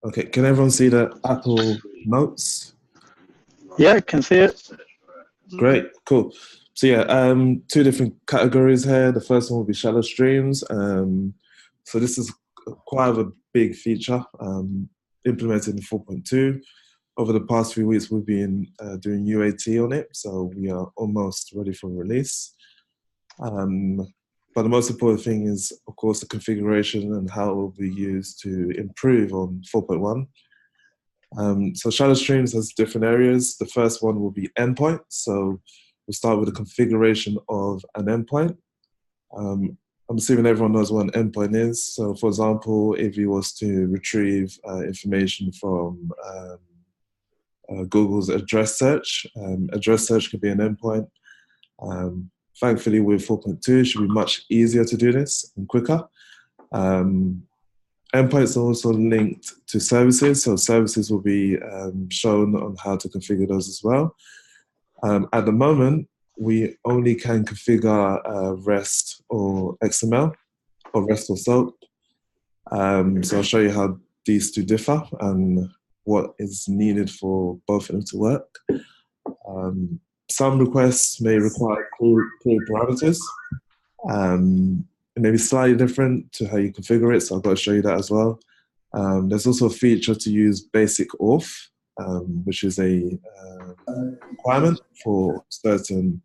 Okay, can everyone see the Apple Notes? Yeah, I can see it. Great, cool. So yeah, two different categories here. The first one will be shallow streams. So this is quite a big feature implemented in 4.2. Over the past few weeks, we've been doing UAT on it, so we are almost ready for release. But the most important thing is, of course, the configuration and how it will be used to improve on 4.1. So shallow streams has different areas. The first one will be endpoint. So we'll start with the configuration of an endpoint. I'm assuming everyone knows what an endpoint is. So for example, if you was to retrieve information from Google's address search could be an endpoint. Thankfully with 4.2, it should be much easier to do this and quicker. Endpoints are also linked to services, so services will be shown on how to configure those as well. At the moment, we only can configure REST or XML, or REST or SOAP. So I'll show you how these two differ and what is needed for both of them to work. Some requests may require clear parameters. It may be slightly different to how you configure it, so I've got to show you that as well. There's also a feature to use basic auth, which is a requirement for certain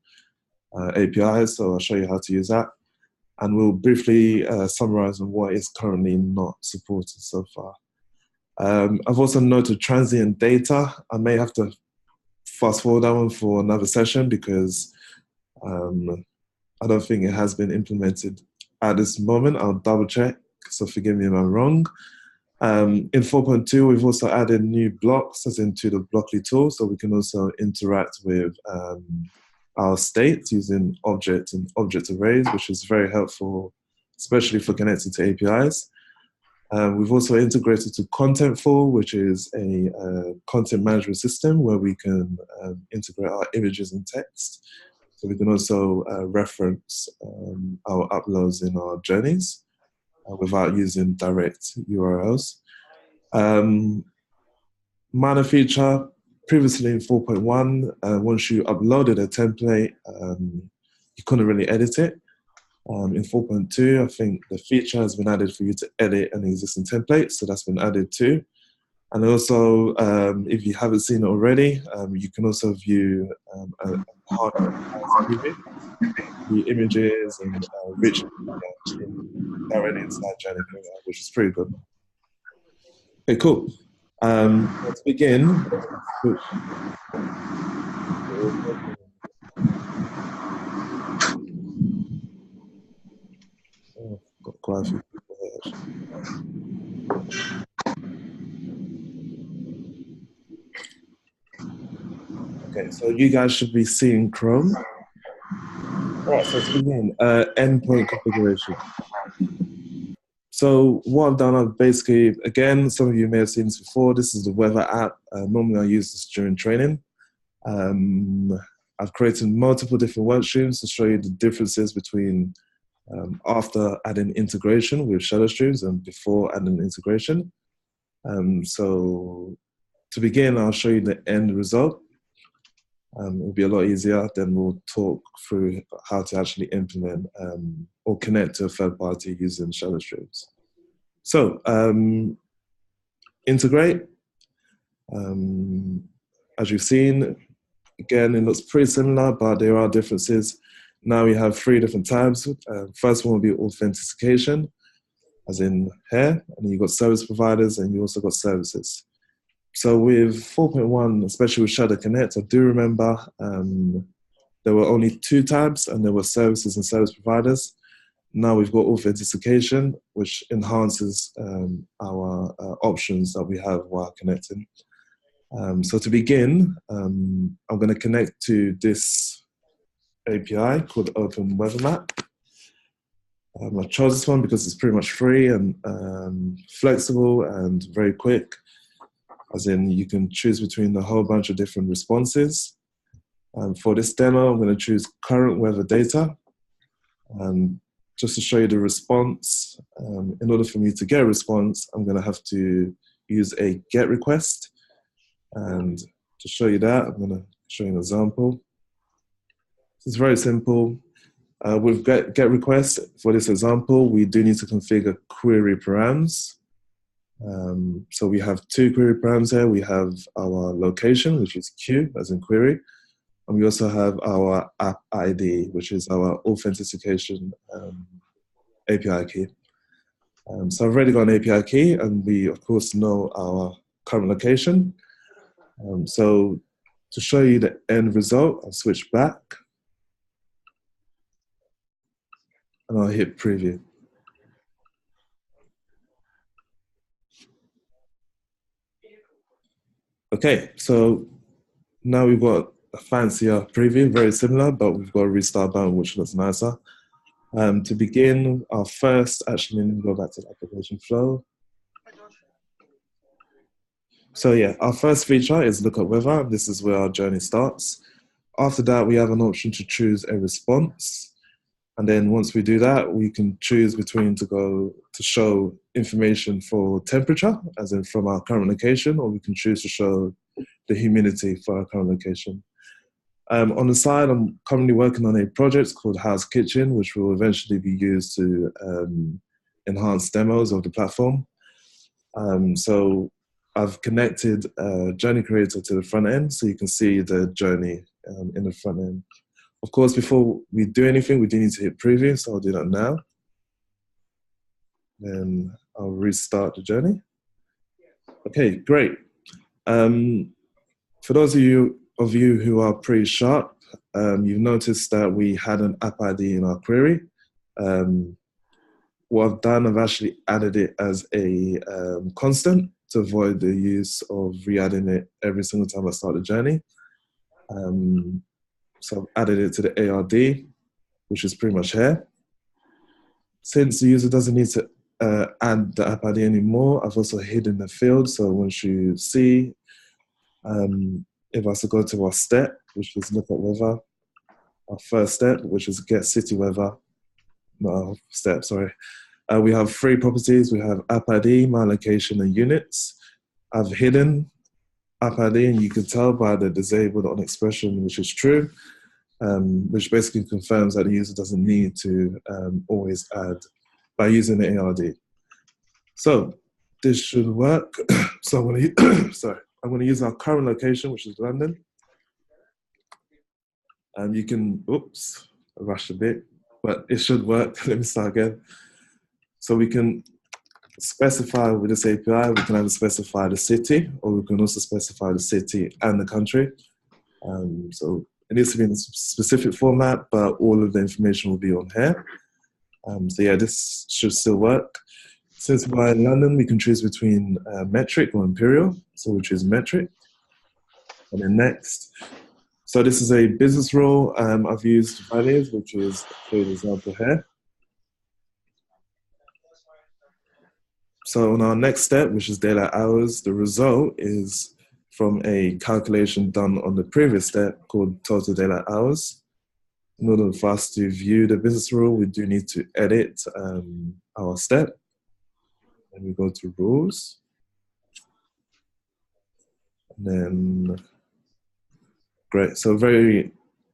APIs, so I'll show you how to use that. And we'll briefly summarize on what is currently not supported so far. I've also noted transient data. I may have to fast forward that one for another session because I don't think it has been implemented at this moment. I'll double check, so forgive me if I'm wrong. In 4.2, we've also added new blocks as into the Blockly tool, so we can also interact with our state using object and object arrays, which is very helpful, especially for connecting to APIs. We've also integrated to Contentful, which is a content management system where we can integrate our images and text. So we can also reference our uploads in our journeys without using direct URLs. Minor feature, previously in 4.1, once you uploaded a template, you couldn't really edit it. In 4.2, I think the feature has been added for you to edit an existing template, so that's been added too. And also, if you haven't seen it already, you can also view the images and rich directly inside Journey, which is pretty good. Okay, cool. Let's begin. Oh, got quite a few people here. Okay, so you guys should be seeing Chrome. All right, so let's begin. Endpoint configuration. So what I've done, I've basically, again, some of you may have seen this before. This is the weather app. Normally I use this during training. I've created multiple different work streams to show you the differences between after adding integration with shadow streams and before adding integration. So to begin, I'll show you the end result. It'll be a lot easier. Then we'll talk through how to actually implement or connect to a third party using shadow streams. So integrate. As you've seen, again, it looks pretty similar, but there are differences. Now we have 3 different tabs. First one will be authentication, as in here, and you've got service providers, and you also got services. So with 4.1, especially with Shadow Connect, I do remember there were only 2 tabs, and there were services and service providers. Now we've got authentication, which enhances our options that we have while connecting. So to begin, I'm going to connect to this API called Open Weather Map. I chose this one because it's pretty much free and flexible and very quick. As in, you can choose between a whole bunch of different responses. For this demo, I'm going to choose current weather data. Just to show you the response, in order for me to get a response, I'm going to have to use a GET request. And to show you that, I'm going to show you an example. It's very simple. With GET request, for this example, we do need to configure query params. So we have two query params here. We have our location, which is Q, as in query. And we also have our app ID, which is our authentication API key. So I've already got an API key, and we, of course, know our current location. So to show you the end result, I'll switch back. And I'll hit preview. Okay, so now we've got a fancier preview, very similar, but we've got a restart button, which looks nicer. To begin, our first, actually, let me go back to the application flow. So yeah, our first feature is look at weather. This is where our journey starts. After that, we have an option to choose a response. And then once we do that, we can choose between to show information for temperature, as in from our current location, or we can choose to show the humidity for our current location. On the side, I'm currently working on a project called House Kitchen, which will eventually be used to enhance demos of the platform. So I've connected Journey Creator to the front end, so you can see the journey in the front end. Of course, before we do anything, we do need to hit preview, so I'll do that now. Then I'll restart the journey. Okay, great. For those of you who are pretty sharp, you've noticed that we had an app ID in our query. What I've done, I've actually added it as a constant to avoid the use of re-adding it every single time I start the journey. So I've added it to the ARD, which is pretty much here. Since the user doesn't need to add the app ID anymore, I've also hidden the field. So once you see, if I was to go to our step, which is look at weather, our first step, which is get city weather, no step, sorry. We have three properties. We have app ID, my location, and units. I've hidden app ID, and you can tell by the disabled on expression, which is true, which basically confirms that the user doesn't need to always add by using the ARD. So this should work. So I'm going to sorry, I'm going to use our current location, which is London. And you can, oops, I rushed a bit, but it should work. Let me start again. So we can specify with this API, we can either specify the city, or we can also specify the city and the country. So it needs to be in a specific format, but all of the information will be on here. So yeah, this should still work. Since we're in London, we can choose between metric or imperial. So we choose metric. And then next. So this is a business rule. I've used values, which is for example here. So on our next step, which is daylight hours, the result is from a calculation done on the previous step called total daylight hours. In order for us to view the business rule, we do need to edit our step. And we go to rules. And then, great, so very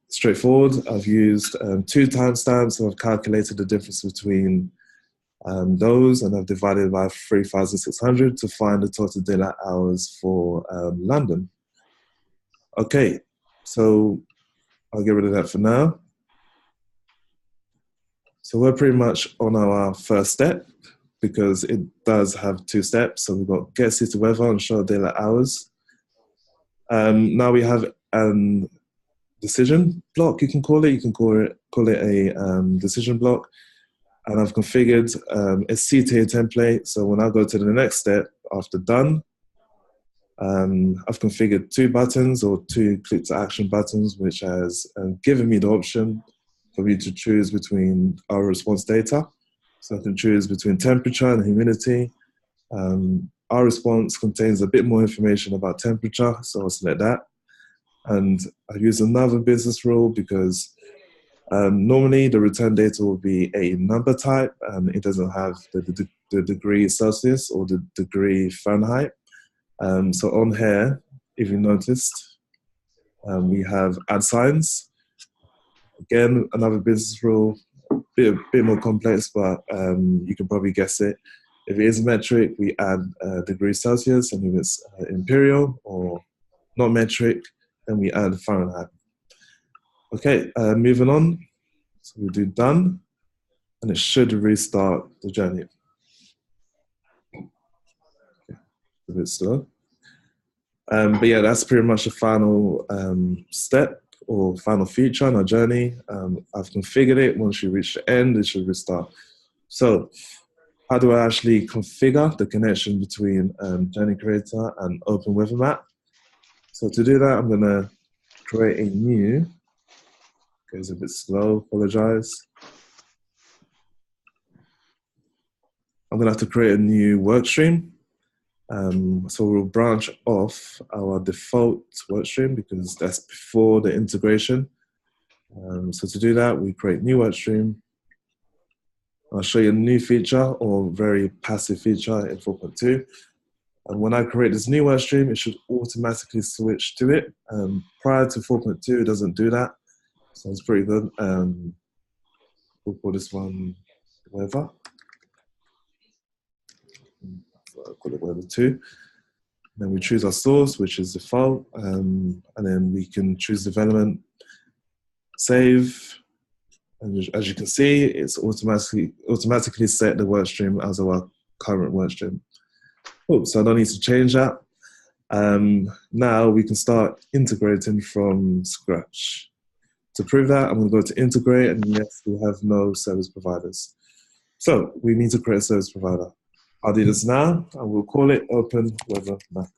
straightforward. I've used 2 timestamps, so I've calculated the difference between those, and I've divided by 3,600 to find the total daylight hours for London. Okay, so I'll get rid of that for now. So we're pretty much on our first step because it does have 2 steps. So we've got get city weather and show daylight hours. Now we have a decision block, you can call it. You can call it a decision block. And I've configured a CTA template. So when I go to the next step after done, I've configured 2 buttons or 2 click to action buttons, which has given me the option for me to choose between our response data. So I can choose between temperature and humidity. Our response contains a bit more information about temperature, so I'll select that. And I use another business rule because normally the return data will be a number type, and it doesn't have the degree Celsius or the degree Fahrenheit. So on here, if you noticed, we have add signs. Again, another business rule, bit more complex, but you can probably guess it. If it is metric, we add degrees Celsius, and if it's imperial or not metric, then we add Fahrenheit. Okay, moving on. So we do done, and it should restart the journey. Okay, a bit slow. But yeah, that's pretty much the final step or final feature in our journey. I've configured it. Once you reach the end, it should restart. So how do I actually configure the connection between Journey Creator and Open Weather Map? So to do that, I'm going to create a new, goes a bit slow, apologize. I'm going to have to create a new work stream. So we'll branch off our default work stream because that's before the integration. So to do that, we create new work stream. I'll show you a new feature or very passive feature in 4.2. And when I create this new work stream, it should automatically switch to it. Prior to 4.2, it doesn't do that. So it's pretty good. We'll call this one weather. I'll call it weather 2. Then we choose our source, which is default. And then we can choose development, save. And as you can see, it's automatically set the work stream as our current work stream. Cool, so I don't need to change that. Now we can start integrating from scratch. To prove that, I'm going to go to integrate, and yes, we have no service providers. So we need to create a service provider. I'll do this now, and we'll call it Open Weather Map.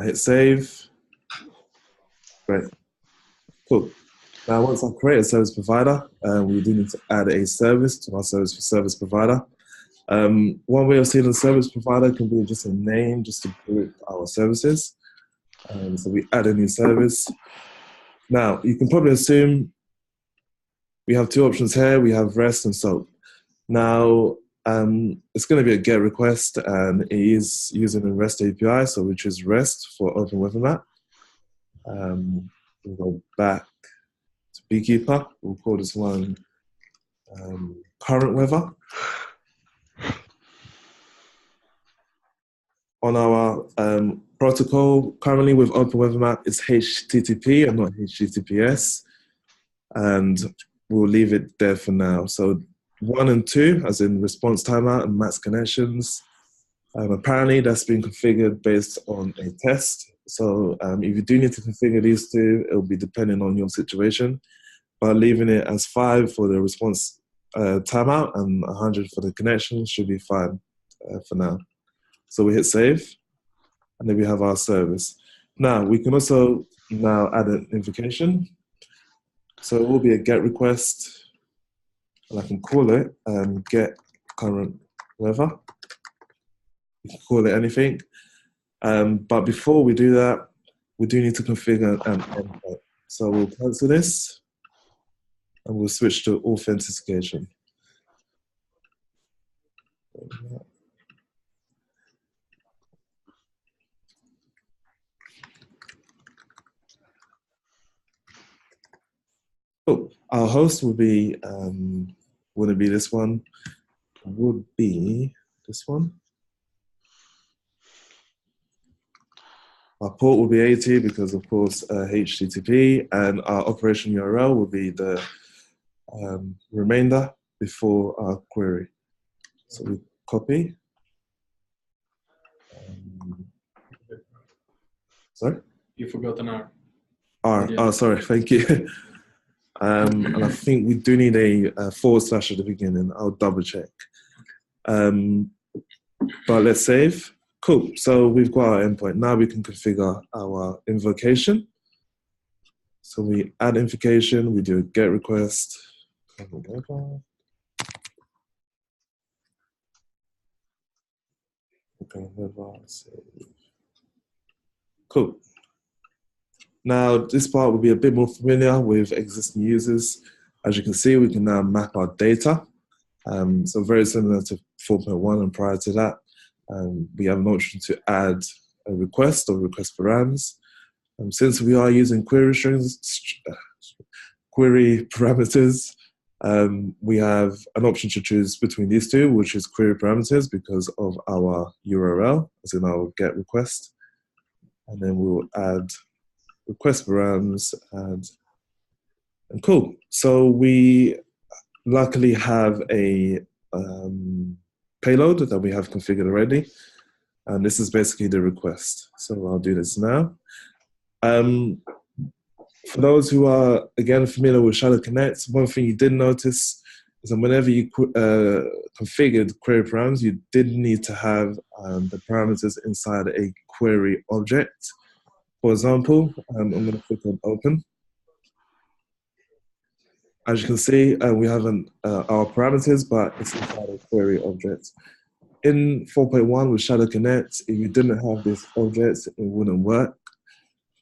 I hit save. Great. Cool. Now, once I've created a service provider, we do need to add a service to our service provider. One way of seeing a service provider can be just a name, just to group our services. So we add a new service. Now, you can probably assume we have two options here. We have REST and SOAP. Now, it's going to be a GET request, and it is using a REST API, so we choose REST for Open Weather Map. We'll go back to Beekeeper. We'll call this one current weather. On our protocol, currently with Open Weather Map, it's HTTP and not HTTPS. And we'll leave it there for now. So 1 and 2, as in response timeout and max connections. Apparently, that's been configured based on a test. So if you do need to configure these two, it'll be depending on your situation. But leaving it as 5 for the response timeout and 100 for the connection should be fine for now. So we hit save, and then we have our service. Now, we can also now add an invocation. So it will be a GET request, and I can call it GET current weather. You can call it anything. But before we do that, we do need to configure an endpoint. So we'll cancel this, and we'll switch to authentication. Oh, our host will be, wouldn't be this one, would be this one. Our port will be 80 because, of course, HTTP, and our operation URL will be the remainder before our query. So we copy. Sorry? You forgot an R. R. Oh, sorry. Thank you. And I think we do need a forward slash at the beginning. I'll double check. But let's save. Cool. So we've got our endpoint. Now we can configure our invocation. So we add invocation. We do a GET request. Cool. Now, this part will be a bit more familiar with existing users. As you can see, we can now map our data. So very similar to 4.1 and prior to that. We have an option to add a request or request params. Since we are using query strings, query parameters, we have an option to choose between these two, which is query parameters because of our URL, as in our get request. And then we'll add request params and cool. So we luckily have a payload that we have configured already. And this is basically the request. So I'll do this now. For those who are, again, familiar with Shadow Connect, one thing you did notice is that whenever you configured query params, you did need to have the parameters inside a query object. For example, I'm going to click on open. As you can see, we have our parameters, but it's inside a query object. In 4.1 with Shadow Connect, if you didn't have this object, it wouldn't work.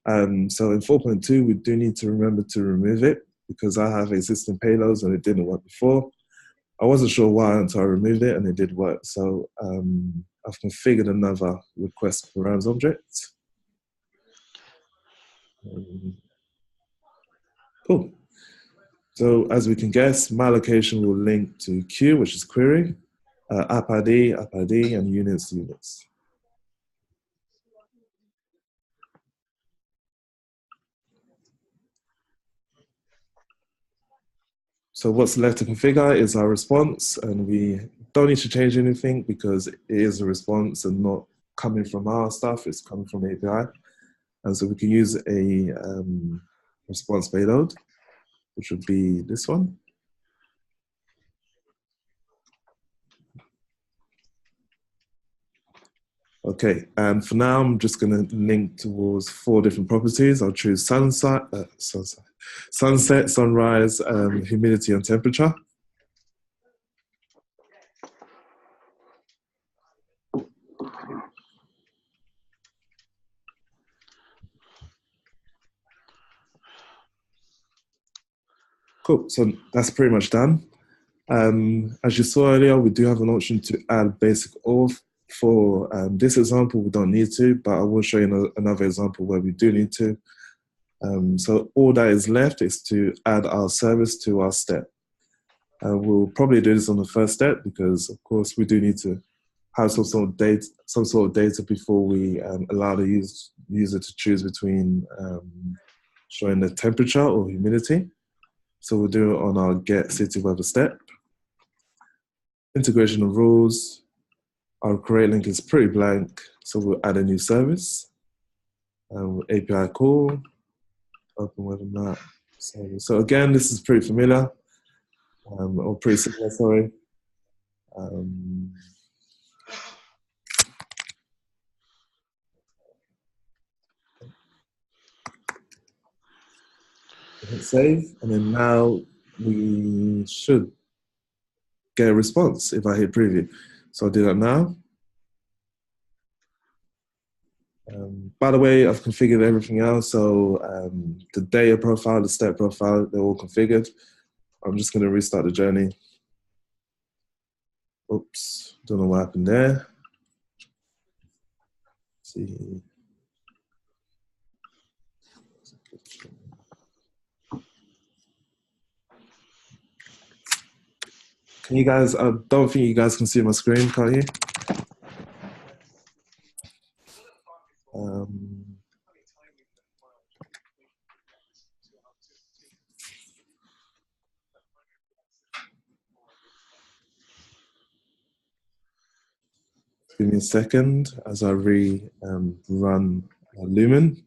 So in 4.2, we do need to remember to remove it because I have existing payloads and it didn't work before. I wasn't sure why until I removed it and it did work. So I've configured another request params object. Cool. So as we can guess, my location will link to Q, which is query, app ID, and units. So what's left to configure is our response, and we don't need to change anything because it is a response and not coming from our stuff, it's coming from API. And so we can use a response payload, which would be this one. Okay, and for now, I'm just going to link towards 4 different properties. I'll choose sunset, sunrise, humidity, and temperature. Cool, so that's pretty much done. As you saw earlier, we do have an option to add basic auth. For this example, we don't need to, but I will show you another example where we do need to. So all that is left is to add our service to our step. We'll probably do this on the first step because, of course, we do need to have some sort of data before we allow the user to choose between showing the temperature or humidity. So we'll do it on our get city weather step. Integration of rules. Our create link is pretty blank, so we'll add a new service. API call, open weather map. So again, this is pretty familiar, or pretty similar, sorry. Hit save, and then now we should get a response if I hit preview. So I'll do that now. By the way, I've configured everything else. So the data profile, the step profile, they're all configured. I'm just going to restart the journey. Oops, don't know what happened there. Let's see. Can you guys, I don't think you guys can see my screen, can't you? Give me a second as I run Lumen.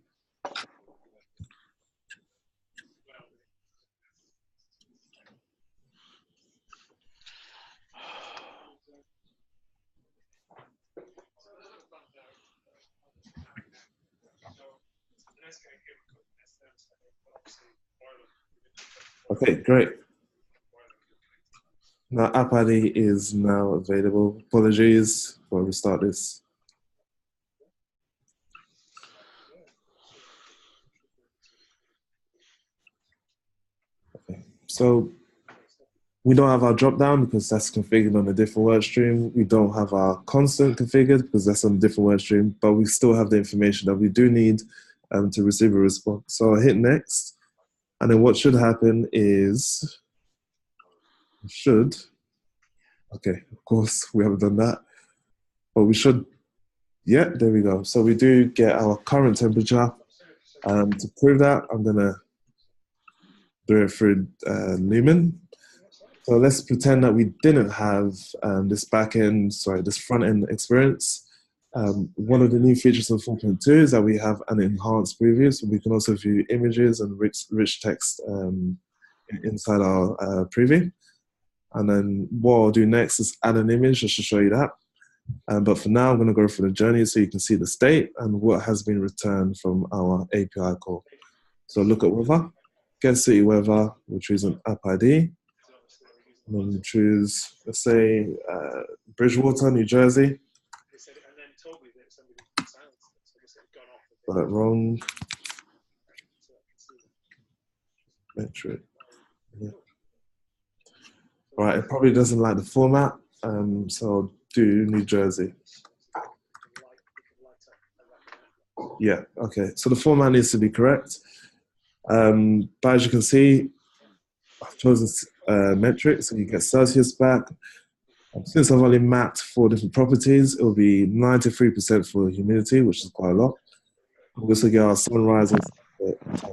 Okay, great. Now App ID is now available. Apologies for restart this. Okay, so We don't have our drop down because that's configured on a different work stream. We don't have our constant configured because that's on a different work stream, but we still have the information that we do need to receive a response. So I'll hit next. And then what should happen is, okay, of course, we haven't done that, but we should, yeah, there we go. So we do get our current temperature. To prove that, I'm gonna do it through Lumen. So let's pretend that we didn't have this this front end experience. One of the new features of 4.2 is that we have an enhanced preview, so we can also view images and rich text inside our preview. And then what I'll do next is add an image just to show you that. But for now, I'm going to go through the journey so you can see the state and what has been returned from our API call. So look at weather, get city weather, we'll choose an app ID. And then we choose, let's say, Bridgewater, New Jersey. Got that wrong. Metric. Yeah. Right, it probably doesn't like the format, so I'll do New Jersey. Yeah, okay, so the format needs to be correct. But as you can see, I've chosen metric, so you get Celsius back. Since I've only mapped 4 different properties, it will be 93% for humidity, which is quite a lot. We also get our sunrise. So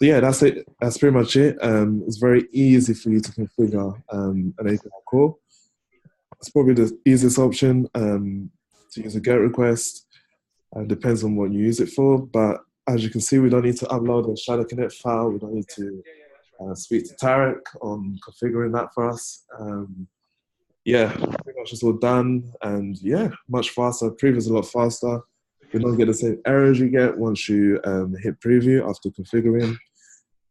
yeah, that's it. That's pretty much it. It's very easy for you to configure an API call. It's probably the easiest option to use a GET request. Depends on what you use it for. But as you can see, we don't need to upload a Shadow Connect file. We don't need to speak to Tarek on configuring that for us. Yeah, pretty much it's all done. And yeah, much faster. Preview is a lot faster. You don't get the same errors you get once you hit preview after configuring.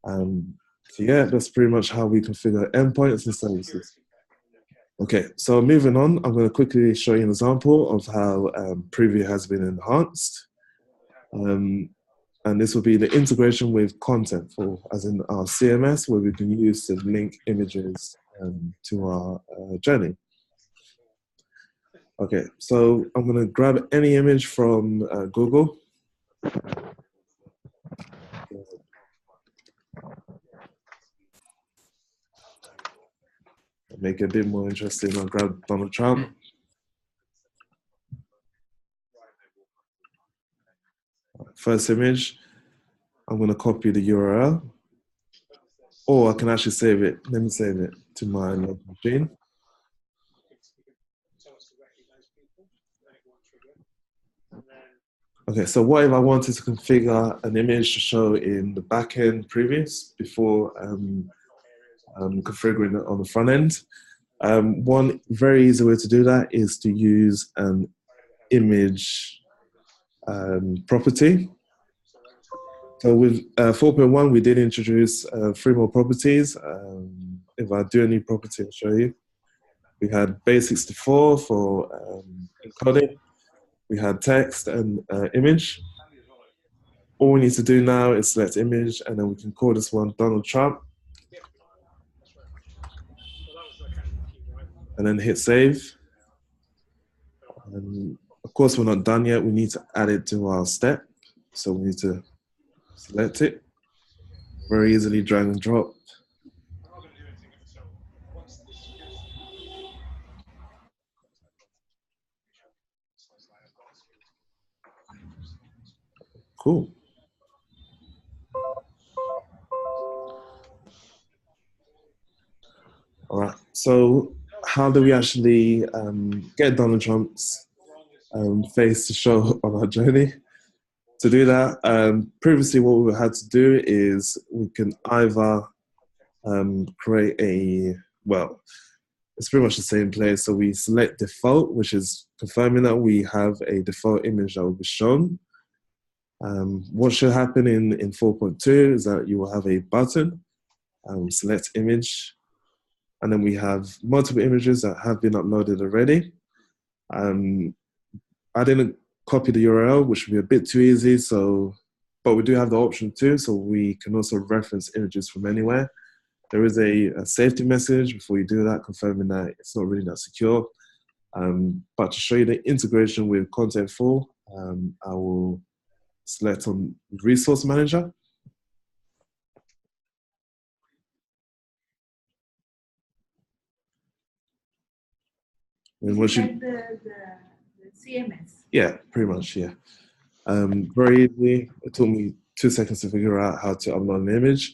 So yeah, that's pretty much how we configure endpoints and services. Okay, so moving on, I'm going to quickly show you an example of how preview has been enhanced. And this will be the integration with content as in our CMS, where we can use to link images to our journey. Okay, so I'm going to grab any image from Google. Make it a bit more interesting. I'll grab Donald Trump. First image, I'm going to copy the URL. Or I can actually save it. Let me save it to my local machine. Okay, so what if I wanted to configure an image to show in the backend previews before configuring it on the front end? One very easy way to do that is to use an image property. So with 4.1, we did introduce 3 more properties. If I do a new property, I'll show you. We had base64 for encoding. We had text and image. All we need to do now is select image, and then we can call this one Donald Trump. And then hit save. And of course, we're not done yet. We need to add it to our step. So we need to select it. Very easily drag and drop. Cool. All right. So how do we actually get Donald Trump's face to show on our journey? To do that, previously what we had to do is we can either create it's pretty much the same place. So we select default, which is confirming that we have a default image that will be shown. What should happen in 4.2 is that you will have a button, select image, and then we have multiple images that have been uploaded already. I didn't copy the URL, which would be a bit too easy, but we do have the option too, so we can also reference images from anywhere. There is a safety message before you do that, confirming that it's not really that secure. But to show you the integration with Contentful, I will select on Resource Manager. And once you, the CMS. Yeah, pretty much, yeah. Very easy. It took me 2 seconds to figure out how to upload an image.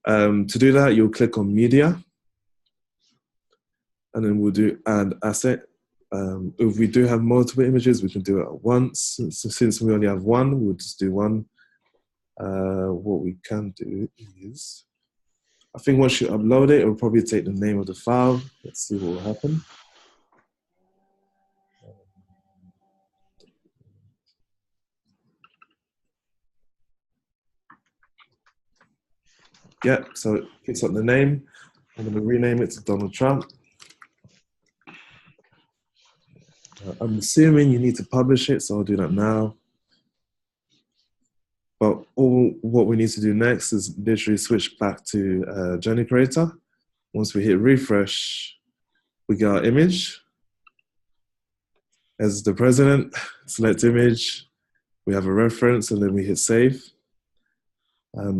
To do that, you'll click on Media, and then we'll do Add Asset. If we do have multiple images, we can do it at once. So since we only have one, we'll just do one. What we can do is, I think once you upload it, it will probably take the name of the file. Let's see what will happen. Yeah, so it picks up the name. I'm going to rename it to Donald Trump. I'm assuming you need to publish it, so I'll do that now. But what we need to do next is literally switch back to Journey Creator. Once we hit refresh, we get our image. As the president, select image. We have a reference, and then we hit save.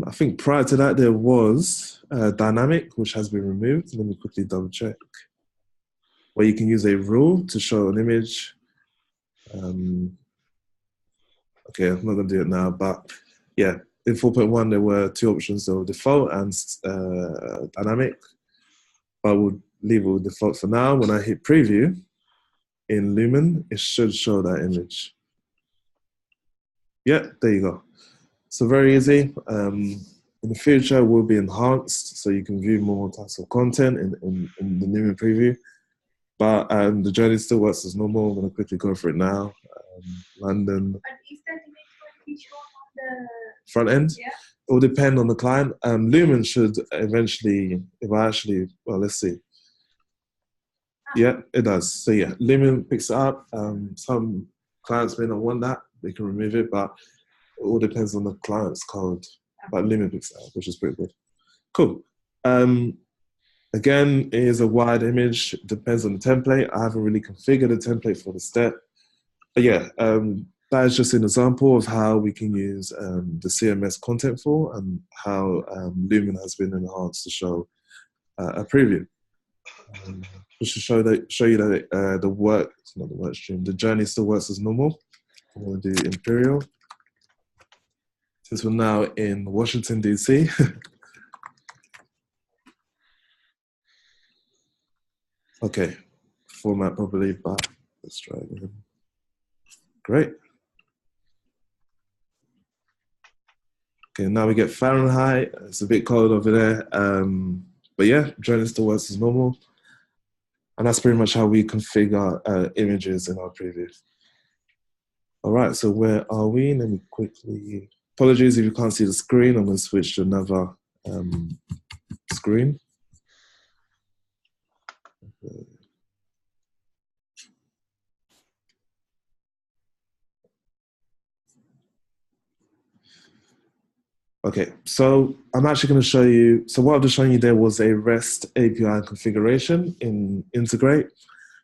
I think prior to that, there was dynamic, which has been removed. Let me quickly double check. Where you can use a rule to show an image. Okay, I'm not going to do it now, but yeah, in 4.1, there were 2 options, so default and dynamic. But we'll leave it with default for now. When I hit preview in Lumen, it should show that image. Yeah, there you go. So very easy. In the future, it will be enhanced, so you can view more types of content in the Lumen preview. But the journey still works as normal. I'm going to quickly go for it now. London. But is that image going to be shown on the front end? Yeah. It will depend on the client. Lumen should eventually, well, let's see. Yeah, it does. So yeah, Lumen picks it up. Some clients may not want that. They can remove it, but it all depends on the client's code. But Lumen picks it up, which is pretty good. Cool. Again, it is a wide image. Depends on the template. I haven't really configured a template for the step. But yeah, that is just an example of how we can use the CMS Contentful and how Lumen has been enhanced to show a preview. Just to show you that the work, it's not the work stream, the journey still works as normal. I'm going to do Imperial. Since we're now in Washington, DC. Okay, format properly, but let's try again. Great. Okay, now we get Fahrenheit. It's a bit cold over there. But yeah, journey still works as normal. And that's pretty much how we configure images in our preview. All right, so where are we? Let me quickly, apologies if you can't see the screen. I'm going to switch to another screen. Okay, so I'm actually going to show you, so what I've just shown you there was a REST API configuration in Integrate.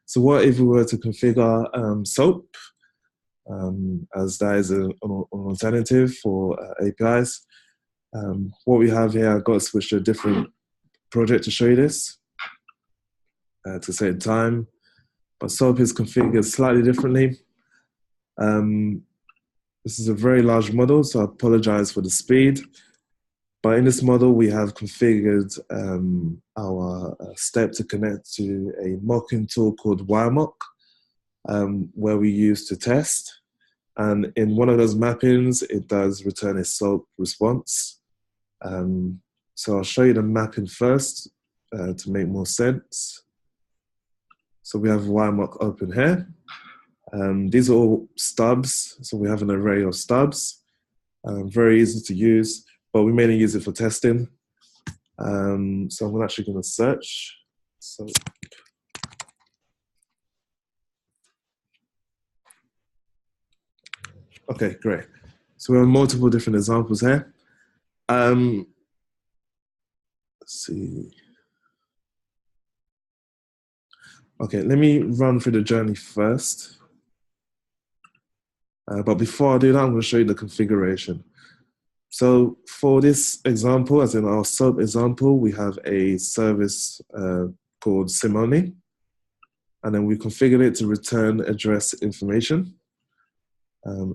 So what if we were to configure SOAP, as that is an alternative for APIs. What we have here, I've got to switch to a different project to show you this, to save time. But SOAP is configured slightly differently. This is a very large model, so I apologize for the speed. But in this model, we have configured our step to connect to a mocking tool called WireMock, where we use to test. And in one of those mappings, it does return a SOAP response. So I'll show you the mapping first to make more sense. So we have WireMock open here. These are all stubs, so we have an array of stubs. Very easy to use, but we mainly use it for testing. So I'm actually going to search. So, okay, great. So we have multiple different examples here. Let's see. Okay, let me run through the journey first. But before I do that, I'm going to show you the configuration. So for this example, as in our SOAP example, we have a service called Simone, and then we configured it to return address information.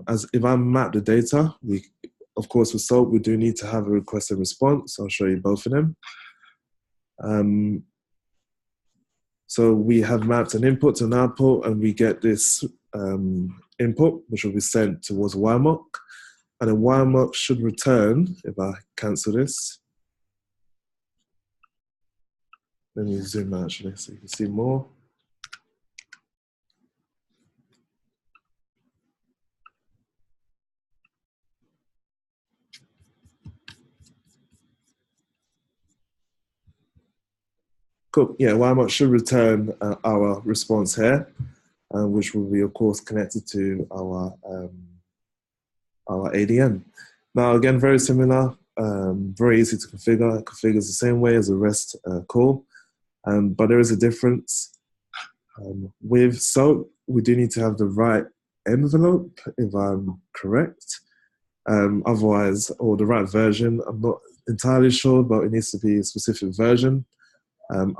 As if I map the data, of course with SOAP, we do need to have a request and response. I'll show you both of them. So we have mapped an input to an output, and we get this input, which will be sent towards YMOC. And then YMOC should return, if I cancel this. Let me zoom out actually so you can see more. Cool, yeah, YMOC should return our response here, which will be of course connected to our ADN. Now again, very similar, very easy to configure. It configures the same way as a REST call, but there is a difference. With SOAP, we do need to have the right envelope, if I'm correct. Otherwise, or the right version, I'm not entirely sure, but it needs to be a specific version.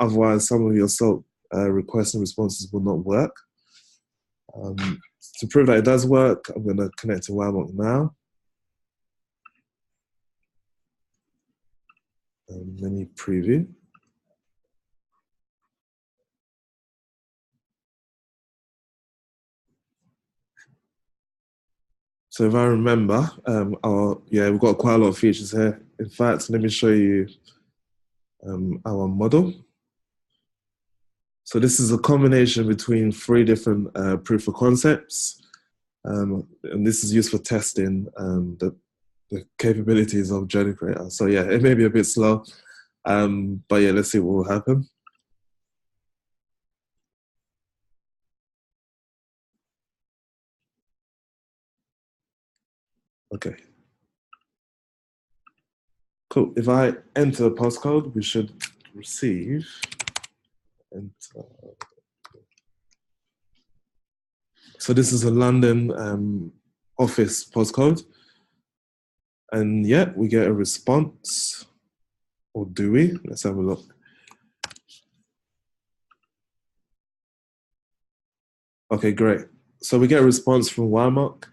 Otherwise, some of your SOAP requests and responses will not work. To prove that it does work, I'm going to connect to YMOC now. Let me preview. So if I remember, we've got quite a lot of features here. In fact, let me show you our model. So this is a combination between 3 different proof of concepts. And this is used for testing the capabilities of Journey Creator. So yeah, it may be a bit slow, but yeah, let's see what will happen. Okay. Cool. If I enter the postcode, we should receive. Enter. So this is a London office postcode. And yeah, we get a response. Or do we? Let's have a look. Okay, great. So we get a response from YMOC.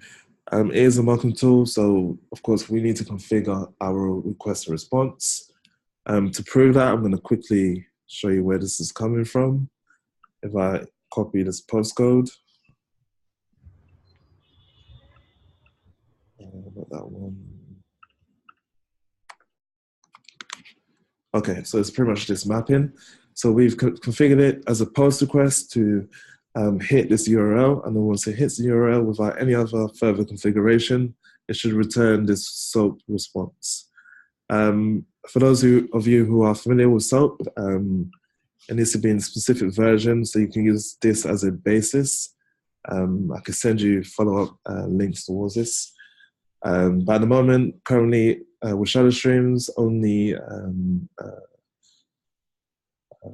It is a mocking tool, so of course we need to configure our request and response. To prove that, I'm going to quickly show you where this is coming from. If I copy this postcode, not that one. Okay, so it's pretty much this mapping. So we've configured it as a post request to hit this URL, and then once it hits the URL without any other further configuration, it should return this SOAP response. For those of you who are familiar with SOAP, it needs to be in a specific version, so you can use this as a basis. I can send you follow-up links towards this. But at the moment, currently with Shadow Streams, only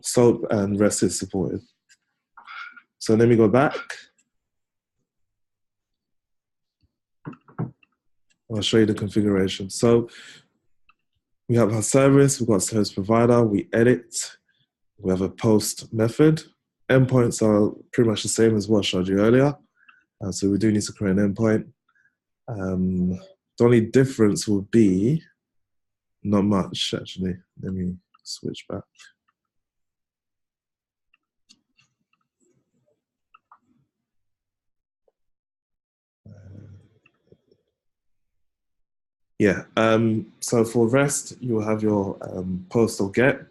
SOAP and REST is supported. So let me go back. I'll show you the configuration. So we have our service, we've got service provider, we edit, we have a post method. Endpoints are pretty much the same as what I showed you earlier. So we do need to create an endpoint. The only difference will be, not much actually. Let me switch back. Yeah, so for REST, you'll have your post or get.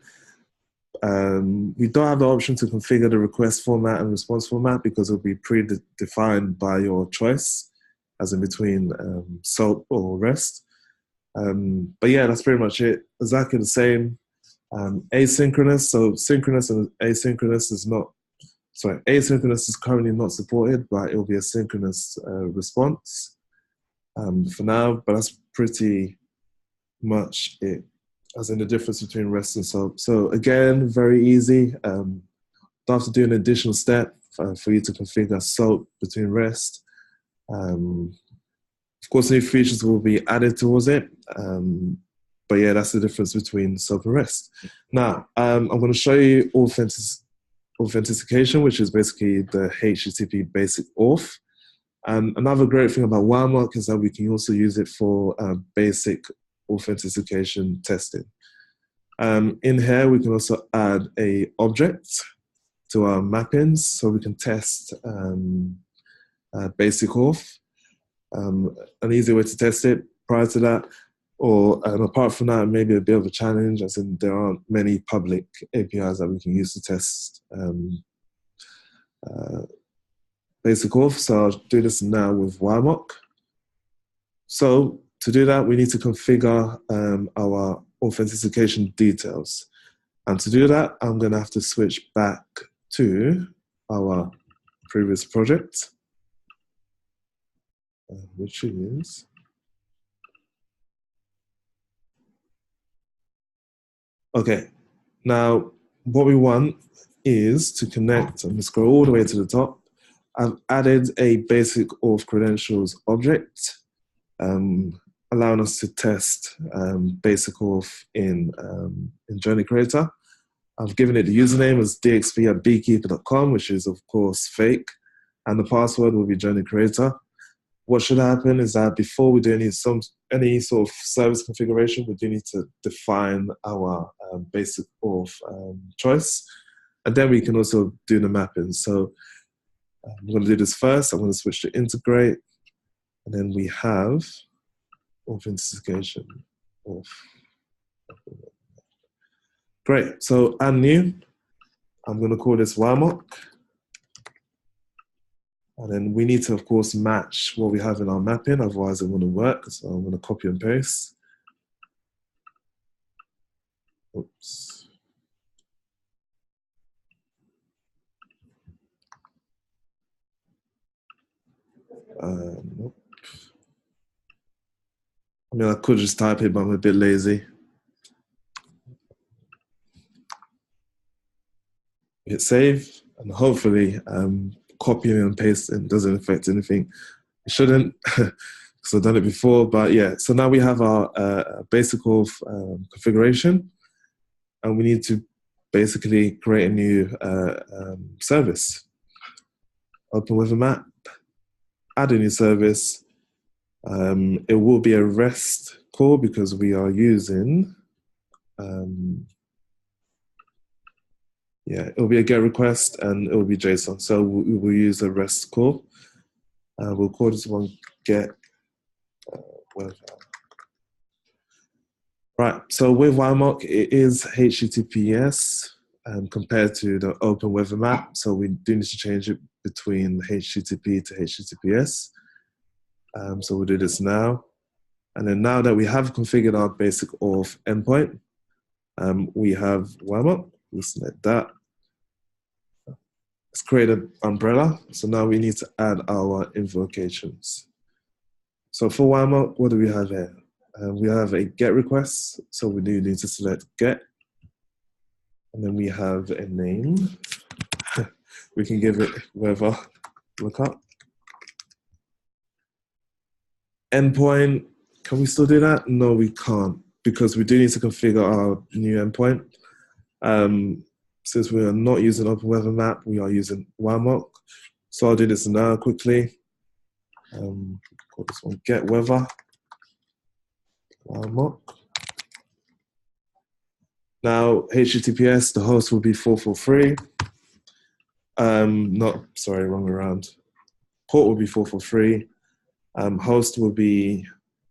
We don't have the option to configure the request format and response format because it'll be predefined by your choice, as in between SOAP or REST. But yeah, that's pretty much it. Exactly the same. Asynchronous, so synchronous and asynchronous is not, sorry, asynchronous is currently not supported, but it'll be a synchronous response for now, but that's pretty much it. as in the difference between REST and SOAP. So again, very easy. Don't have to do an additional step for you to configure SOAP between REST. Of course, new features will be added towards it. But yeah, that's the difference between SOAP and REST. Now, I'm going to show you authentication, which is basically the HTTP basic auth. And another great thing about Wiremark is that we can also use it for basic authentication testing. In here, we can also add a object to our mappings, so we can test basic auth. An easy way to test it prior to that, or apart from that, maybe a bit of a challenge, as in there aren't many public APIs that we can use to test basic auth. So I'll do this now with Wiremark. So to do that, we need to configure our authentication details. And to do that, I'm going to have to switch back to our previous project, which is okay. Now, what we want is to connect, and we scroll all the way to the top. I've added a basic auth credentials object, allowing us to test basic auth in Journey Creator. I've given it the username as DXP@beekeeper.com, which is of course fake, and the password will be Journey Creator. What should happen is that before we do any sort of service configuration, we do need to define our basic auth choice, and then we can also do the mapping. So I'm going to do this first. I'm going to switch to integrate, and then we have authentication auth. Great. So add new. I'm going to call this Wiremark. And then we need to, of course, match what we have in our mapping, otherwise it wouldn't work. So I'm going to copy and paste. Oops. Nope. I mean, I could just type it, but I'm a bit lazy. Hit save, and hopefully copying and pasting doesn't affect anything. It shouldn't, because I've done it before, but yeah. So now we have our basic auth configuration, and we need to basically create a new service. Open with a map, add a new service. It will be a REST call because we are using, yeah, it'll be a GET request and it will be JSON. So we will use a REST call. We'll call this one GET. Right, so with Wiremark, it is HTTPS compared to the Open Weather Map. So we do need to change it between HTTP to HTTPS. So we'll do this now. And then now that we have configured our basic auth endpoint, we have Wiremark. We'll select that. Let's create an umbrella. So now we need to add our invocations. So for Wiremark, what do we have here? We have a GET request. So we do need to select GET. And then we have a name. We can give it whatever lookup. Endpoint, can we still do that? No, we can't, because we do need to configure our new endpoint. Since we are not using Open Weather Map, we are using Wiremark. So I'll do this now quickly. Call this one Get Weather Wiremark. Now HTTPS, the host will be 443. Wrong way around. Port will be 443. Host will be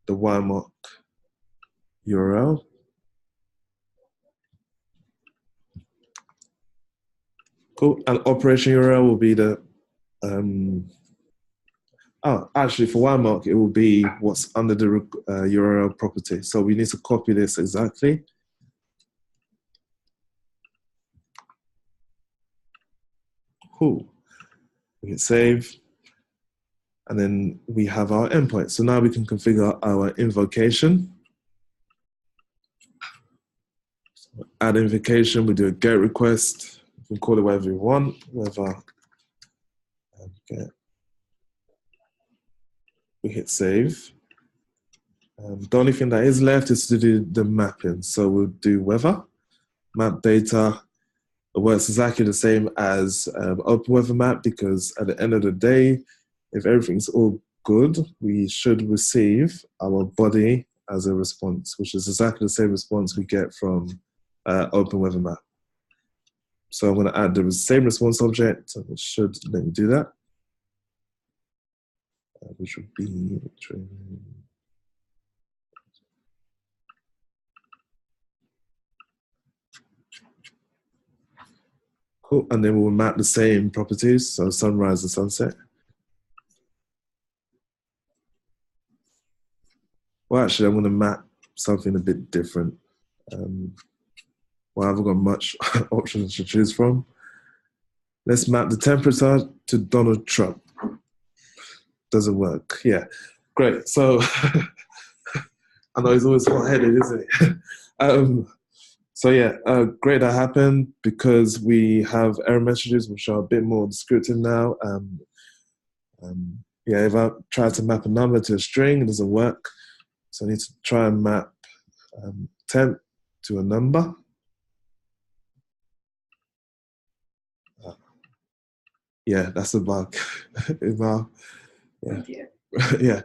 the Wiremark URL. Cool. And operation URL will be the, actually for Wiremark, it will be what's under the URL property. So we need to copy this exactly. Cool. We hit save. And then we have our endpoint. So now we can configure our invocation. Add invocation, we do a GET request. We can call it whatever we want, whether get. We hit save. The only thing that is left is to do the mapping. So we'll do weather, map data. It works exactly the same as Open Weather Map, because at the end of the day, if everything's all good, we should receive our body as a response, which is exactly the same response we get from Open Weather Map. So I'm going to add the same response object, and it should let me do that, which would be cool. And then we'll map the same properties, so sunrise and sunset. Well, actually, I'm going to map something a bit different. Well, I haven't got much options to choose from. Let's map the temperature to Donald Trump. Doesn't work. Yeah, great. So I know he's always hot-headed, isn't he? So yeah, great that happened, because we have error messages which are a bit more descriptive now. Yeah, if I try to map a number to a string, it doesn't work. So I need to try and map temp to a number. Yeah, that's the bug. Yeah. Yeah.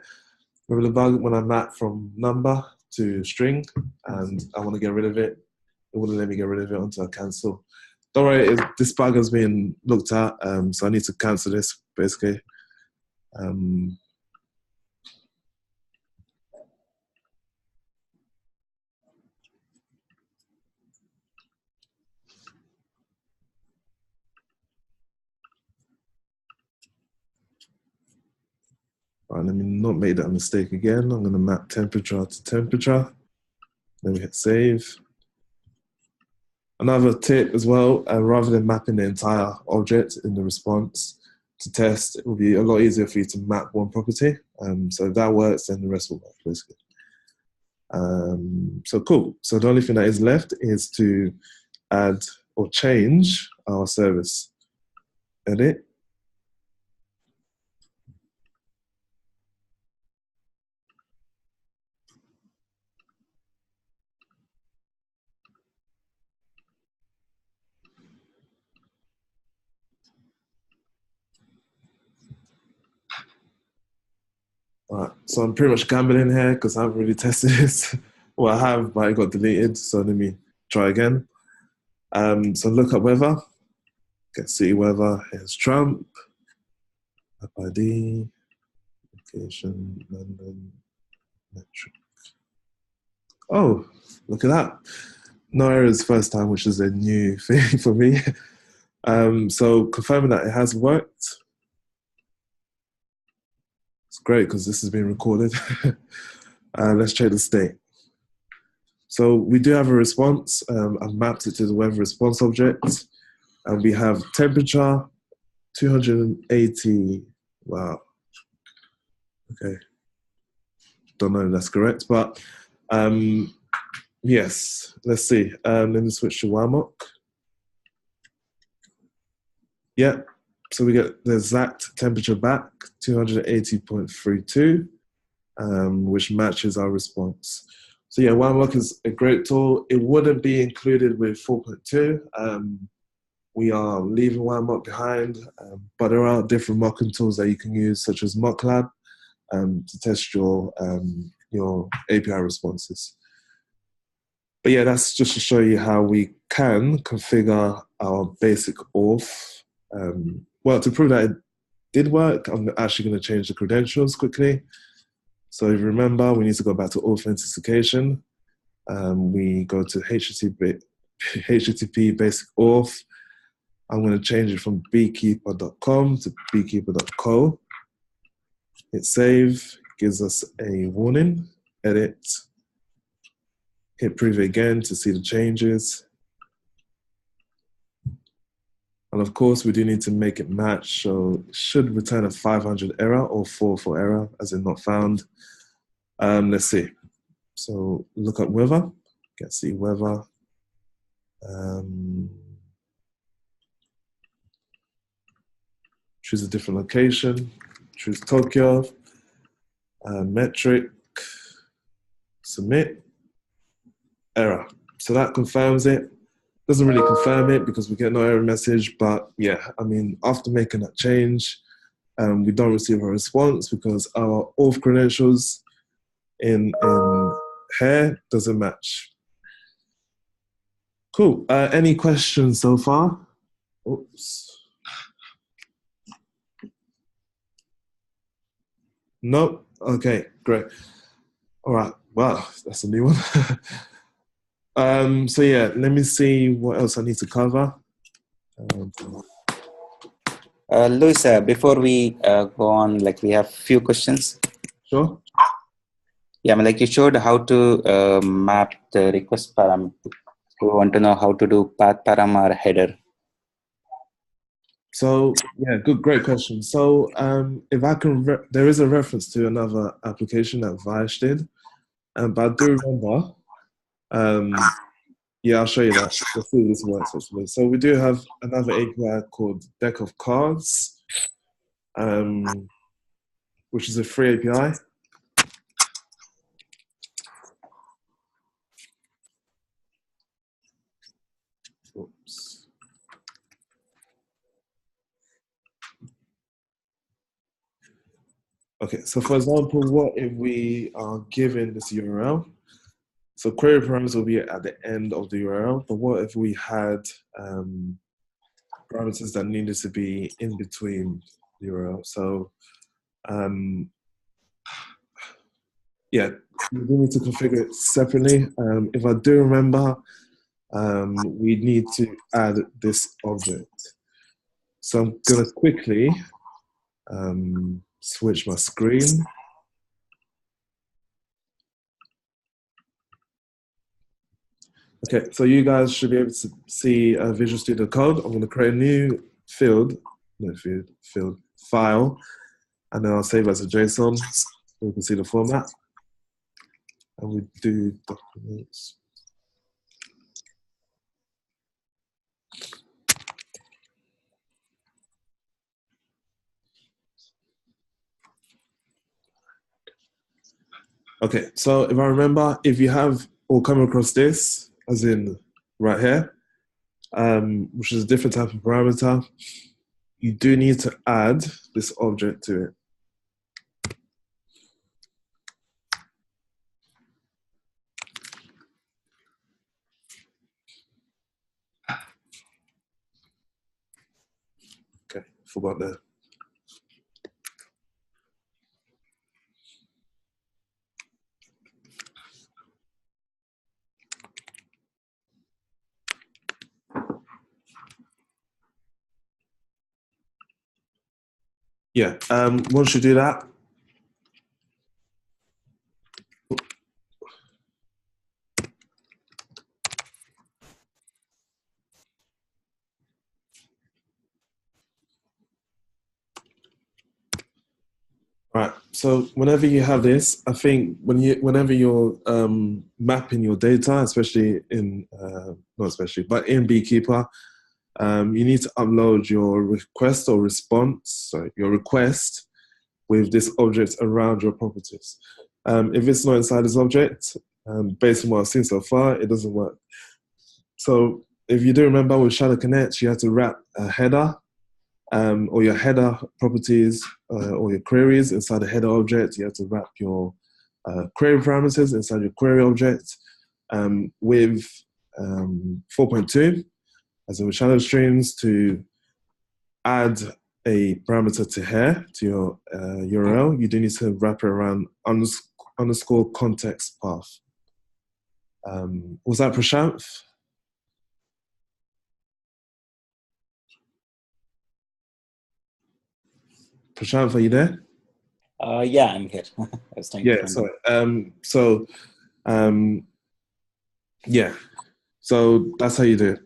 Remember the bug when I map from number to string and I want to get rid of it? It wouldn't let me get rid of it until I cancel. Don't worry, this bug has been looked at, so I need to cancel this basically. Right, let me not make that mistake again. I'm going to map temperature to temperature. Then we hit save. Another tip as well, rather than mapping the entire object in the response to test, it will be a lot easier for you to map one property. So if that works, then the rest will work basically. So cool. So the only thing that is left is to add or change our service. Edit. All right, so I'm pretty much gambling here because I haven't really tested this. Well, I have, but it got deleted. So let me try again. So look up weather. Get city weather. Here's Trump. App ID. Location. London. Metric. Oh, look at that. No errors first time, which is a new thing for me. So confirming that it has worked. It's great because this has been recorded. Let's check the state. So we do have a response. I've mapped it to the weather response object. And we have temperature, 280. Wow. Okay. Don't know if that's correct, but yes. Let's see. Let me switch to WAMOC. Yeah. So we get the exact temperature back, 280.32, which matches our response. So yeah, WAMOC is a great tool. It wouldn't be included with 4.2. We are leaving WAMOC behind, but there are different mocking tools that you can use, such as MockLab, to test your API responses. But yeah, that's just to show you how we can configure our basic auth. Well, to prove that it did work, I'm actually going to change the credentials quickly. So if you remember, we need to go back to authentication. We go to HTTP basic auth. I'm going to change it from beekeeper.com to beekeeper.co. Hit save, gives us a warning, edit. Hit preview again to see the changes. And of course, we do need to make it match, so it should return a 500 error or 4 for error, as in not found. Let's see. So look up weather, get see weather. Choose a different location. Choose Tokyo. Metric. Submit. Error. So that confirms it. Doesn't really confirm it because we get no error message. But yeah, I mean, after making that change, we don't receive a response because our auth credentials in here doesn't match. Cool. Any questions so far? Oops. Nope. Okay, great. All right. Wow, that's a new one. So yeah, let me see what else I need to cover. Louis, before we go on, like we have few questions. Sure. Yeah, I mean, like you showed how to map the request param. We want to know how to do path param or header. So yeah, great question. So if I can, there is a reference to another application that Vice did, but I do remember. Yeah, I'll show you that. Let's see if this works actually. So we do have another API called Deck of Cards, which is a free API. Oops. Okay, so for example, what if we are given this URL? So query parameters will be at the end of the URL, but what if we had parameters that needed to be in between the URL? So yeah, we need to configure it separately. If I do remember, we need to add this object. So I'm gonna quickly switch my screen. Okay, so you guys should be able to see Visual Studio Code. I'm gonna create a new file, and then I'll save as a JSON so you can see the format. And we do documents. Okay, so if I remember, if you have or come across this, as in right here, which is a different type of parameter, you do need to add this object to it. Okay, forgot that. Yeah, once you do that, right. So whenever you have this, I think whenever you're mapping your data, especially in not especially, but in Beekeeper, you need to upload your request or response, sorry, your request with this object around your properties. If it's not inside this object, based on what I've seen so far, it doesn't work. So if you do remember with Shadow Connect, you have to wrap a header or your header properties or your queries inside a header object. You have to wrap your query parameters inside your query object with 4.2, as in with shadow streams, to add a parameter to here, to your URL. You do need to wrap it around underscore context path. Was that Prashanth? Prashanth, are you there? Yeah, I'm here. I was trying to sorry. Yeah, so that's how you do it.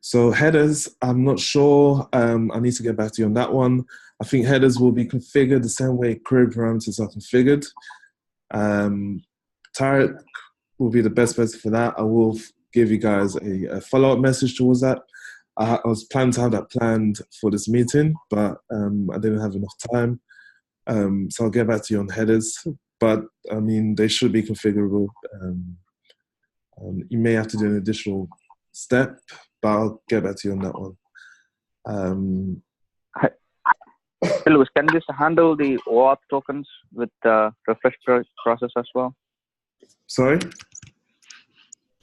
So headers, I'm not sure. I need to get back to you on that one. I think headers will be configured the same way query parameters are configured. Tarek will be the best person for that. I will give you guys a follow-up message towards that. I was planning to have that planned for this meeting, but I didn't have enough time. So I'll get back to you on headers. But I mean, they should be configurable. You may have to do an additional step, but I'll get back to you on that one. Hey, Lewis, can this handle the OAuth tokens with the refresh process as well? Sorry?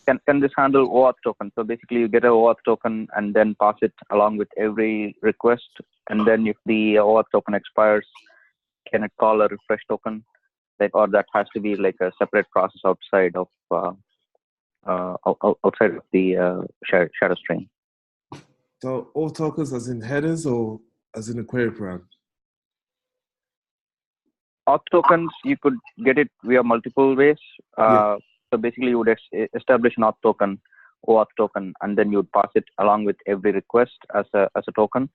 Can this handle OAuth token? So basically you get a OAuth token and then pass it along with every request. And then if the OAuth token expires, can it call a refresh token? Or that has to be like a separate process outside of the shadow string? So all tokens as in headers or as in a query param? Auth tokens, you could get it via multiple ways. Yeah. So basically, you would establish an auth token, OAuth token, and then you would pass it along with every request as a token.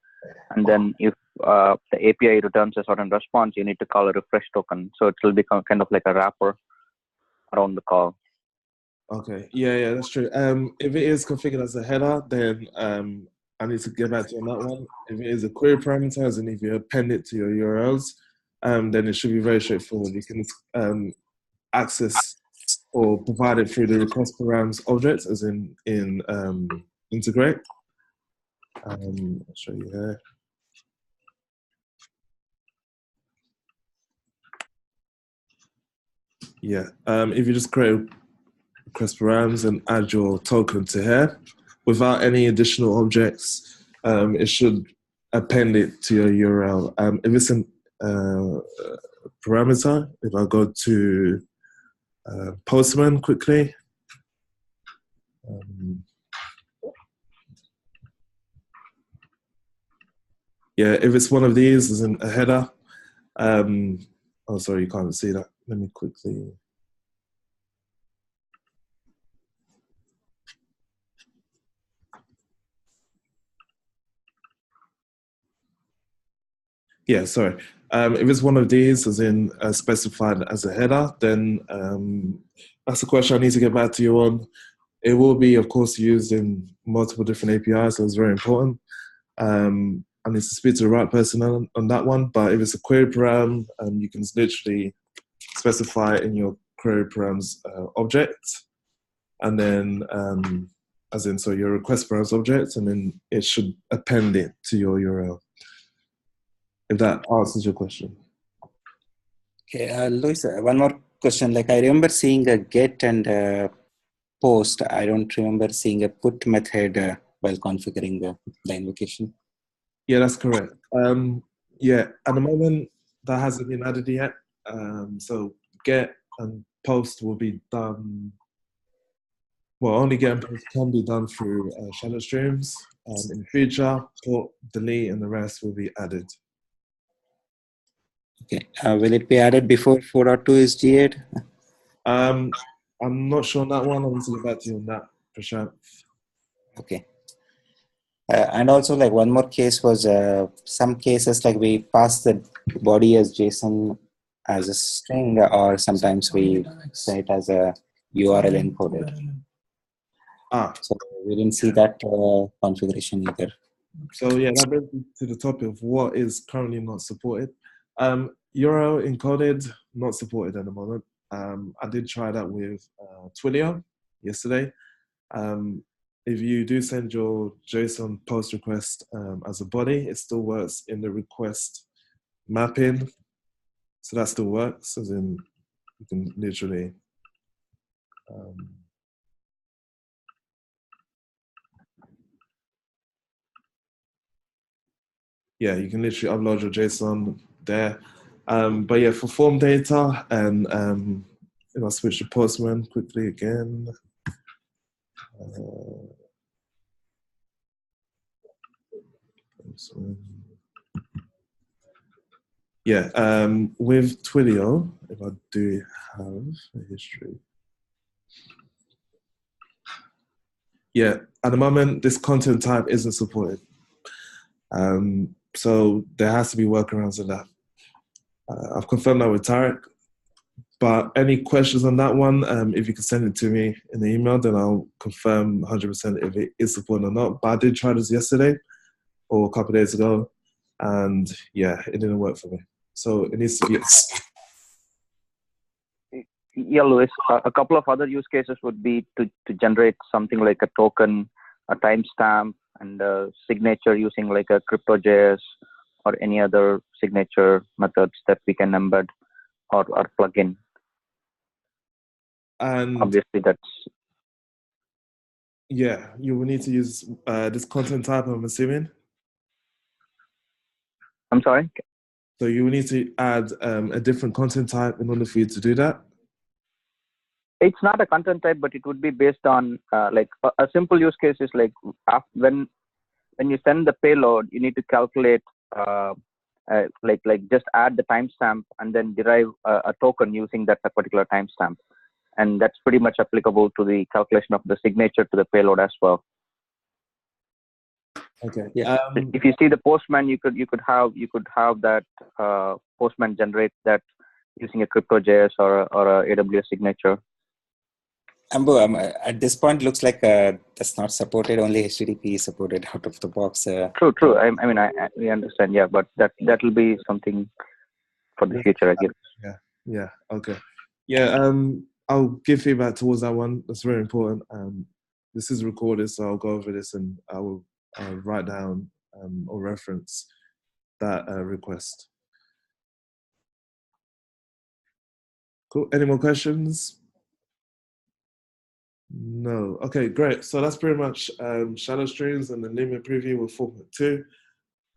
And then if the API returns a certain response, you need to call a refresh token. So it will become kind of like a wrapper around the call. Okay. Yeah, that's true. If it is configured as a header, then I need to get back to you on that one. If it is a query parameter, as in if you append it to your URLs, then it should be very straightforward. You can access or provide it through the request params object, as in integrate. I'll show you here. Yeah, if you just create request params and add your token to here, without any additional objects, it should append it to your URL. If it's a parameter, if I go to Postman quickly, yeah, if it's one of these, as in a header, oh, sorry, you can't see that. Let me quickly. Yeah, sorry. If it's one of these, as in specified as a header, then that's a question I need to get back to you on. It will be, of course, used in multiple different APIs, so it's very important. I need to speak to the right person on that one, but if it's a query param, you can literally specify in your query params object, and then, as in, so your request params object, and then it should append it to your URL. If that answers your question. Okay, Louis, one more question. Like I remember seeing a get and a post. I don't remember seeing a put method while configuring the invocation. Yeah, that's correct. Yeah, at the moment that hasn't been added yet. So get and post will be done. Well, only get and post can be done through shadow streams. In the future, put, delete, and the rest will be added. Okay, will it be added before 4.2 is GA'd? I'm not sure on that one. I need to get back to you on that, Prashant. Okay. And also, like one more case was some cases like we pass the body as JSON as a string, or sometimes we say it as a URL encoded. So we didn't see that configuration either. So yeah, that brings me to the topic of what is currently not supported. URL encoded, not supported at the moment. I did try that with Twilio yesterday. If you do send your JSON post request as a body, it still works in the request mapping. So that still works, as in you can literally yeah, you can literally upload your JSON there. But yeah, for form data and if I switch to Postman quickly again. Yeah, with Twilio, if I do have a history. Yeah, at the moment, this content type isn't supported. So there has to be workarounds in that. I've confirmed that with Tarek. But any questions on that one, if you can send it to me in the email, then I'll confirm 100% if it is supported or not. But I did try this yesterday or a couple of days ago, and yeah, it didn't work for me. So it needs to be. Yeah, Lewis, a couple of other use cases would be to generate something like a token, a timestamp, and a signature using like a crypto.js or any other signature methods that we can embed or plug in. And obviously, that's. Yeah, you will need to use this content type, I'm assuming. I'm sorry? So you will need to add a different content type in order for you to do that? It's not a content type, but it would be based on like a simple use case is like when you send the payload, you need to calculate like just add the timestamp and then derive a token using that particular timestamp, and that's pretty much applicable to the calculation of the signature to the payload as well. Okay. Yeah. If you see the Postman, you could have that Postman generate that using a crypto.js or a AWS signature. Ambo, at this point, looks like that's not supported. Only HTTP is supported out of the box. True. I mean, we understand. Yeah, but that will be something for the future, I guess. Yeah. Okay. Yeah. I'll give feedback towards that one. That's very important. This is recorded, so I'll go over this and I will write down or reference that request. Cool. Any more questions? No. Okay, great. So that's pretty much shadow streams and the limit preview with 4.2.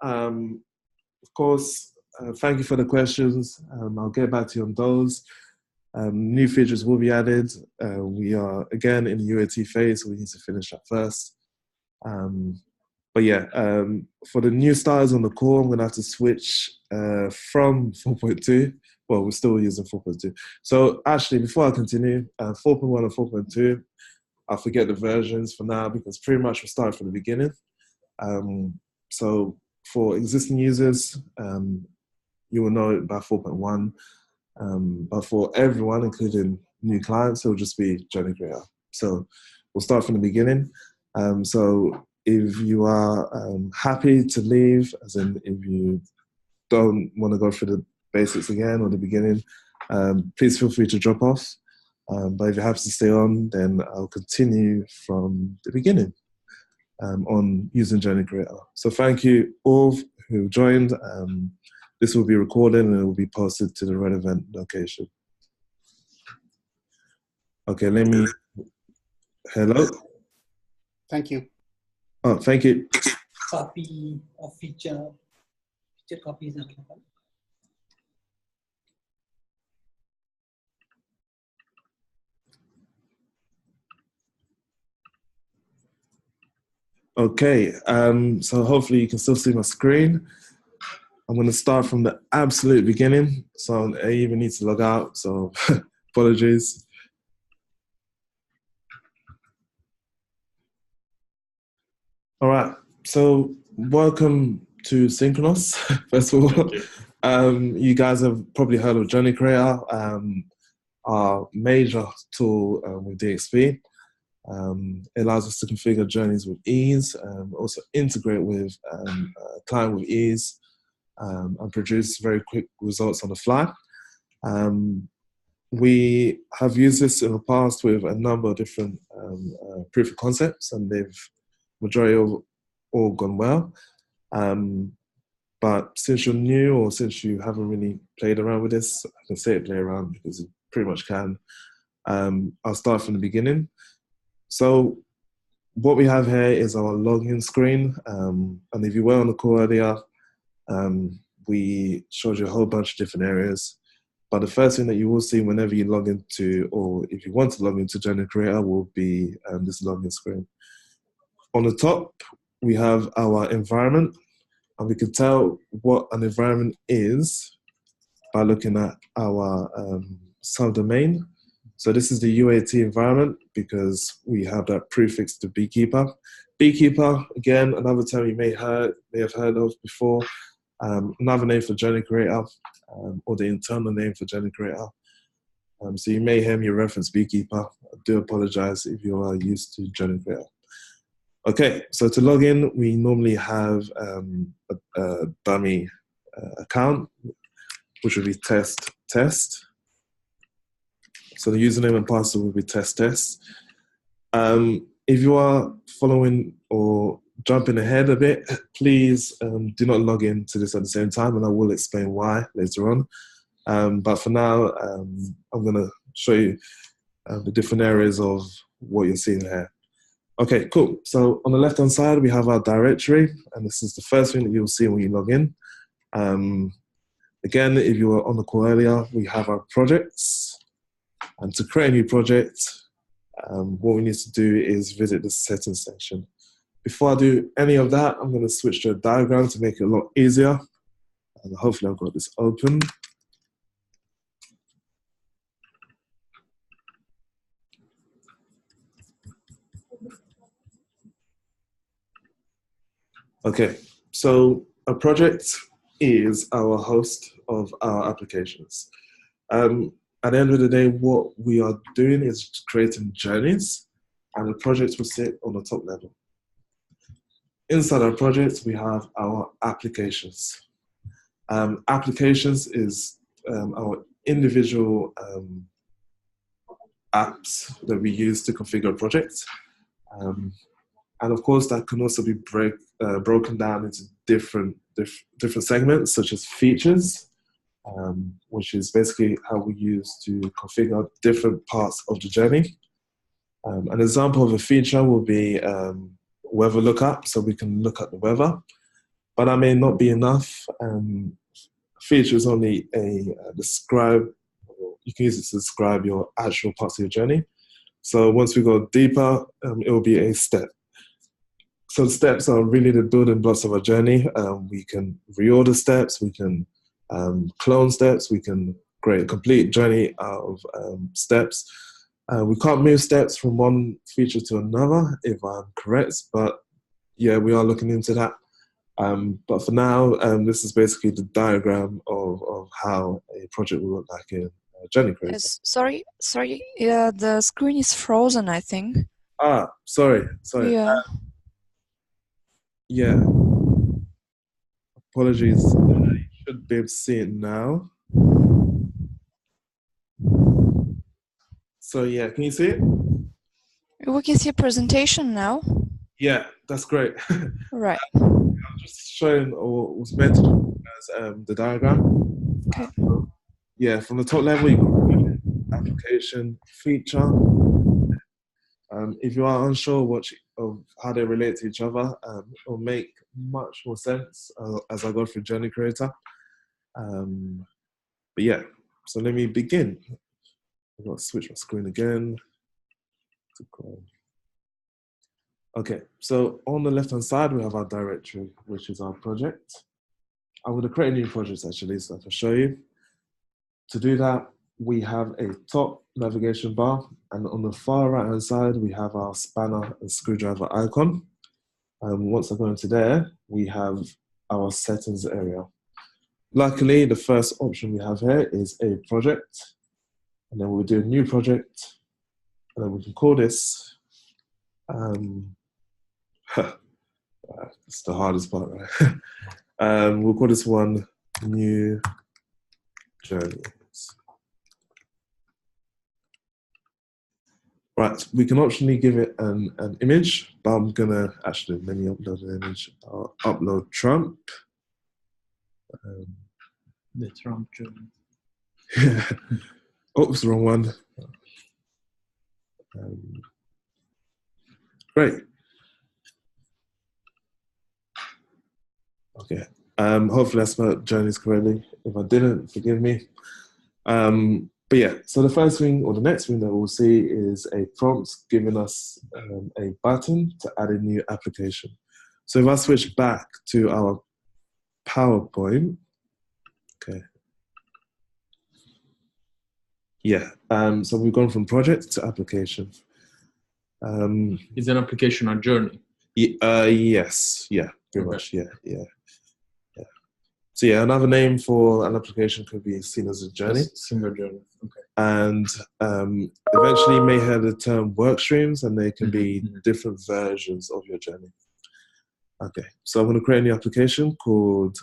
Of course, thank you for the questions. I'll get back to you on those. New features will be added. We are again in the UAT phase, so we need to finish that first. But yeah, for the new starters on the call, I'm going to have to switch from 4.2. Well, we're still using 4.2. So actually, before I continue, 4.1 and 4.2, I'll forget the versions for now because pretty much we'll start from the beginning. So for existing users, you will know about 4.1. But for everyone, including new clients, it will just be Journey Creator. So we'll start from the beginning. So if you are happy to leave, as in if you don't want to go through the basics again or the beginning, please feel free to drop off. But if you have to stay on, then I'll continue from the beginning on using Journey Creator. So thank you all who joined. This will be recorded and it will be posted to the relevant location. Okay, let me. Hello? Thank you. Oh, thank you. Copy of feature copies are available. Okay, so hopefully you can still see my screen. I'm going to start from the absolute beginning. So I even need to log out, so apologies. All right, so welcome to Synchronos, first of all. You guys have probably heard of Journey Creator, our major tool with DXP. It allows us to configure journeys with ease, also integrate with client with ease, and produce very quick results on the fly. We have used this in the past with a number of different proof of concepts, and they've majority of all gone well. But since you're new or since you haven't really played around with this, I can say play around because you pretty much can. I'll start from the beginning. So what we have here is our login screen. And if you were on the call earlier, we showed you a whole bunch of different areas. But the first thing that you will see whenever you log into, or if you want to log into Journey Creator, will be this login screen. On the top, we have our environment. And we can tell what an environment is by looking at our subdomain. So this is the UAT environment because we have that prefix to Beekeeper. Beekeeper, again, another term you may have heard of before. Another name for Journey Creator, or the internal name for Journey Creator. So you may hear me reference Beekeeper. I do apologize if you are used to Journey Creator. Okay, so to log in, we normally have a dummy account, which would be test. So the username and password will be test. If you are following or jumping ahead a bit, please do not log into this at the same time, and I will explain why later on. But for now, I'm going to show you the different areas of what you're seeing here. Okay, cool. So on the left-hand side, we have our directory, and this is the first thing that you'll see when you log in. Again, if you were on the call earlier, we have our projects. And to create a new project, what we need to do is visit the settings section. Before I do any of that, I'm going to switch to a diagram to make it a lot easier. And hopefully I've got this open. Okay, so a project is our host of our applications. At the end of the day, what we are doing is creating journeys, and the project will sit on the top level. Inside our project, we have our applications. Applications is our individual apps that we use to configure a project. And of course, that can also be broken down into different segments, such as features, which is basically how we use to configure different parts of the journey. An example of a feature will be weather lookup, so we can look at the weather. But that may not be enough. Feature is only a describe. You can use it to describe your actual parts of your journey. So once we go deeper, it will be a step. So the steps are really the building blocks of our journey. We can reorder steps, we can clone steps, we can create a complete journey out of steps. We can't move steps from one feature to another, if I'm correct, but yeah, we are looking into that. But for now, this is basically the diagram of how a project will look like in Journey Creator. Yes, sorry. Yeah, the screen is frozen, I think. Ah, sorry. Yeah. Yeah. Apologies. You should be able to see it now. So yeah, can you see it? We can see a presentation now. Yeah, that's great. Right. I'm just showing or was meant to as the diagram. Okay. Yeah, from the top level, you got application, feature. If you are unsure of how they relate to each other, it will make much more sense as I go through Journey Creator. But yeah, so let me begin. I've got to switch my screen again to Chrome. Okay, so on the left-hand side, we have our directory, which is our project. I'm going to create a new project actually, so I can show you. To do that, we have a top navigation bar, and on the far right-hand side, we have our spanner and screwdriver icon. Once I go into there, we have our settings area. Luckily, the first option we have here is a project, and then we'll do a new project, and then we can call this, it's the hardest part, right? We'll call this one New Journeys. Right, we can optionally give it an image, but I'm gonna actually, let me upload an image. I'll upload Trump. The Trump journey. Oops, wrong one. Great. Okay. Hopefully I spelled journeys correctly. If I didn't, forgive me. But yeah, so the first thing or the next thing that we'll see is a prompt giving us a button to add a new application. So if I switch back to our PowerPoint, okay. Yeah, so we've gone from project to application. Is an application a journey? Yes, yeah, pretty much, yeah. So yeah, another name for an application could be seen as a journey. Single journey, okay. and eventually you may hear the term work streams, and they can be different versions of your journey. Okay, so I'm going to create a new application called,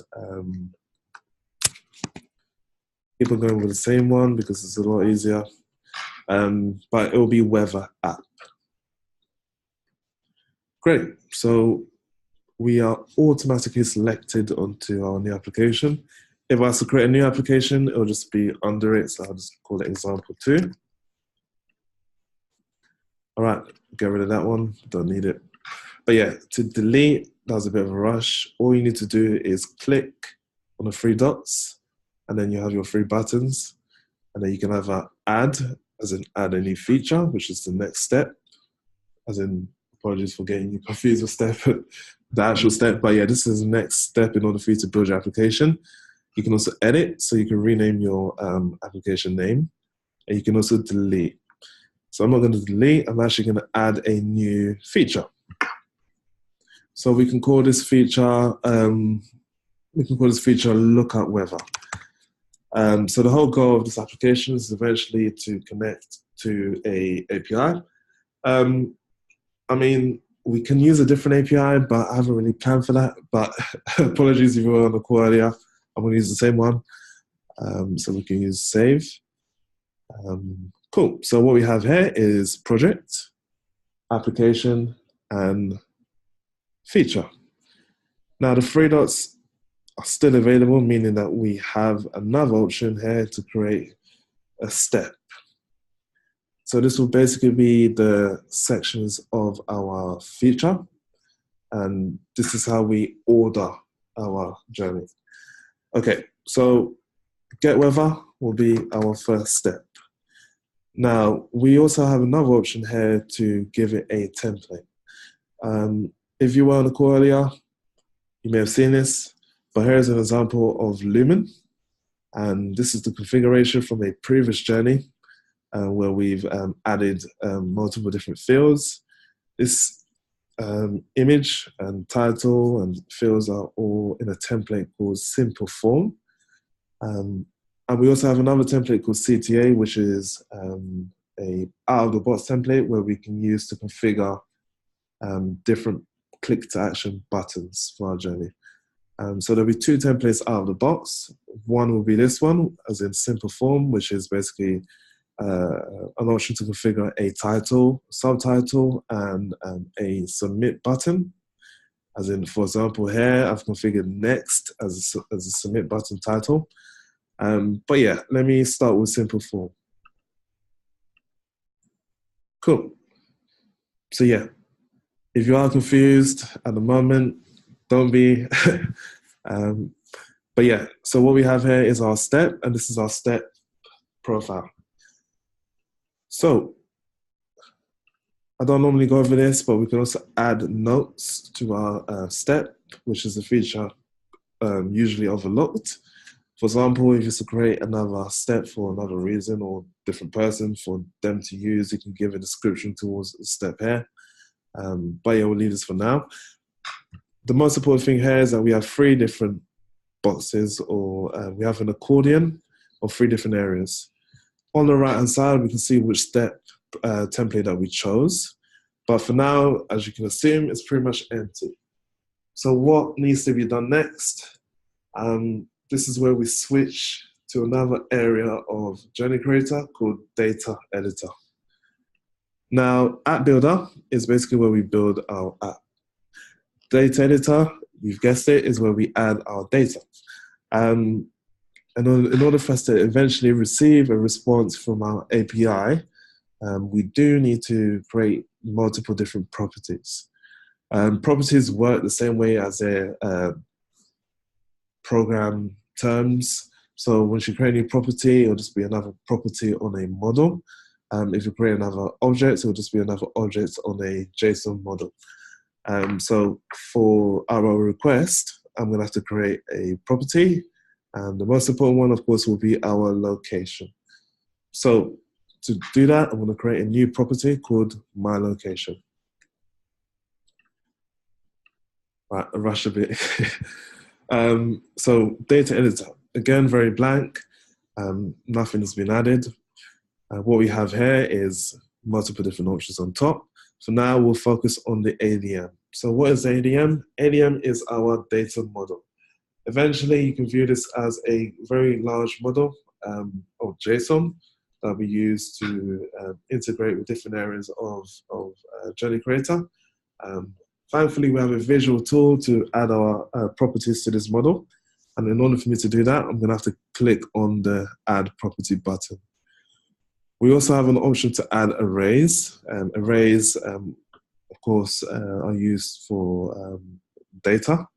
keep on going with the same one because it's a lot easier, but it will be weather app. Great, so we are automatically selected onto our new application. If I was to create a new application, it'll just be under it, so I'll just call it example 2. All right, get rid of that one, don't need it. But yeah, to delete, that was a bit of a rush. All you need to do is click on the 3 dots, and then you have your 3 buttons, and then you can either add, as in add a new feature, which is the next step, as in, apologies for getting you confused with the actual step, but yeah, this is the next step in order for you to build your application. You can also edit, so you can rename your application name, and you can also delete. So I'm not going to delete, I'm actually going to add a new feature. So we can call this feature, lookup weather. So the whole goal of this application is eventually to connect to a API. I mean, we can use a different API, but I haven't really planned for that. But apologies if you were on the call earlier. I'm going to use the same one. So we can use save. Cool. So what we have here is project, application, and feature. Now the 3 dots are still available, meaning that we have another option here to create a step. So this will basically be the sections of our feature, and this is how we order our journey. Okay, so get weather will be our first step. Now, we also have another option here to give it a template. If you were on the call earlier, you may have seen this, but here's an example of Lumen. And this is the configuration from a previous journey where we've added multiple different fields. This image and title and fields are all in a template called Simple Form. And we also have another template called CTA, which is a out-of-the-box template where we can use to configure different click-to-action buttons for our journey. So there'll be 2 templates out of the box. One will be this one, as in Simple Form, which is basically an option to configure a title, subtitle, and a submit button. As in, for example, here I've configured next as a submit button title. But yeah, let me start with Simple Form. Cool. So yeah, if you are confused at the moment, don't be. But yeah, so what we have here is our step, and this is our step profile. So I don't normally go over this, but we can also add notes to our step, which is a feature usually overlooked. For example, if you to create another step for another reason or different person for them to use, you can give a description towards the step here. But yeah, we'll leave this for now. The most important thing here is that we have 3 different boxes, or we have an accordion of 3 different areas. On the right-hand side, we can see which step template that we chose. But for now, as you can assume, it's pretty much empty. So what needs to be done next? This is where we switch to another area of Journey Creator called Data Editor. Now, App Builder is basically where we build our app. Data Editor, you've guessed it, is where we add our data. And in order for us to eventually receive a response from our API, we do need to create multiple different properties. Properties work the same way as their program terms. So once you create a new property, it'll just be another property on a model. If you create another object, it'll just be another object on a JSON model. So for our request, I'm going to have to create a property. And the most important one, of course, will be our location. So to do that, I'm going to create a new property called My Location. Right, I rush a bit. So data editor, again, very blank. Nothing has been added. What we have here is multiple different options on top. For now, we'll focus on the ADM. So what is ADM? ADM is our data model. Eventually, you can view this as a very large model of JSON that we use to integrate with different areas of Journey Creator. Thankfully, we have a visual tool to add our properties to this model. And in order for me to do that, I'm going to have to click on the Add Property button. We also have an option to add arrays. Arrays, of course, are used for data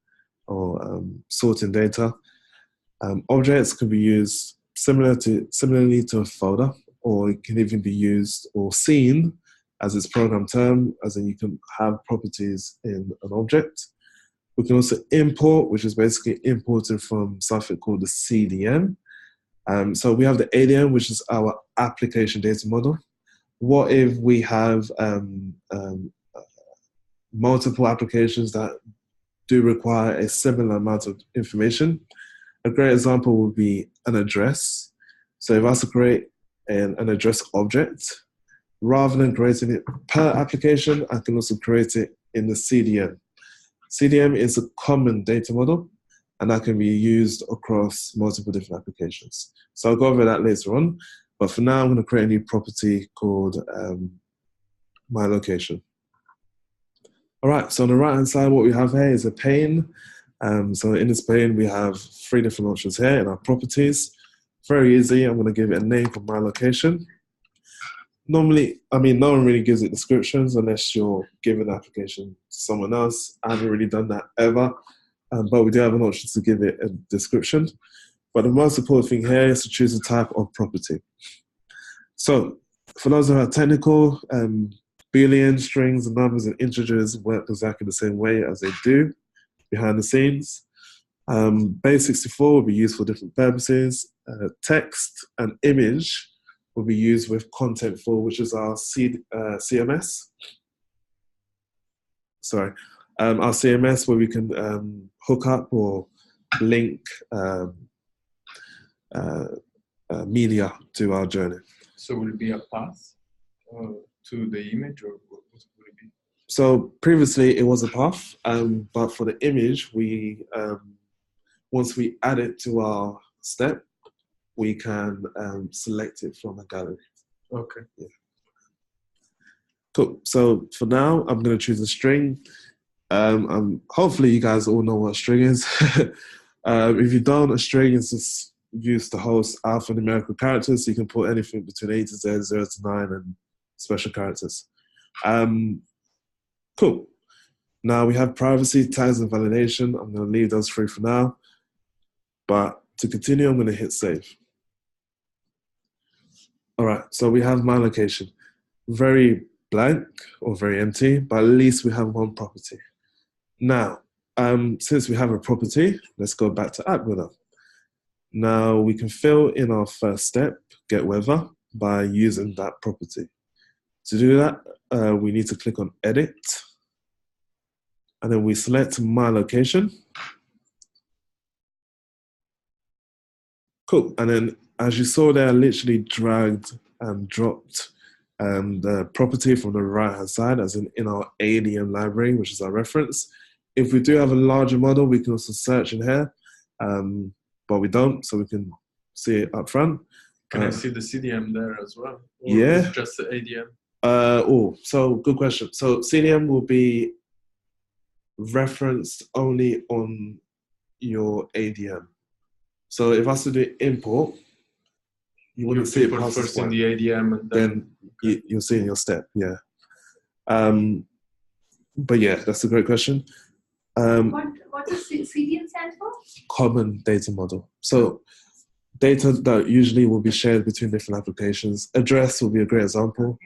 or sorting data. Objects can be used similarly to a folder, or it can even be used or seen as its program term, as in you can have properties in an object. We can also import, which is basically importing from something called the CDM. So we have the ADM, which is our application data model. What if we have multiple applications that do require a similar amount of information? A great example would be an address. So if I was to create an address object, rather than creating it per application, I can also create it in the CDM. CDM is a common data model, and that can be used across multiple different applications. So I'll go over that later on, but for now I'm going to create a new property called my location. All right, so on the right-hand side, what we have here is a pane. So in this pane, we have 3 different options here in our properties. Very easy, I'm going to give it a name for my location. Normally, no one really gives it descriptions unless you're giving the application to someone else. I haven't really done that ever, but we do have an option to give it a description. But the most important thing here is to choose a type of property. So for those who are technical, Boolean, strings, numbers, and integers work exactly the same way as they do behind the scenes. Base64 will be used for different purposes. Text and image will be used with Contentful, which is our CMS. Sorry, our CMS where we can hook up or link media to our journey. So will it be a path to the image, or what would it be? So previously it was a path, but for the image, we once we add it to our step, we can select it from a gallery. Okay. Yeah. Cool. So for now, I'm going to choose a string. Hopefully you guys all know what a string is. If you don't, a string is just used to host alphanumerical characters. So you can put anything between A to Z, 0 to 9, and special characters. Cool. Now we have privacy, tags, and validation. I'm going to leave those 3 for now. But to continue, I'm going to hit save. All right, so we have my location. Very blank or very empty, but at least we have one property. Now, since we have a property, let's go back to App Builder. Now we can fill in our first step, get weather, by using that property. To do that, we need to click on Edit, and then we select my location. Cool, and then as you saw there, I literally dragged and dropped the property from the right-hand side, as in our ADM library, which is our reference. If we do have a larger model, we can also search in here, but we don't, so we can see it up front. Can I see the CDM there as well? Or Yeah. Just the ADM? So good question. So CDM will be referenced only on your ADM. So if I was to do import, you wouldn't see it past first in the ADM, and then you'll see in your step, yeah. But yeah, that's a great question. What does CDM stand for? Common data model. So data that usually will be shared between different applications. Address will be a great example.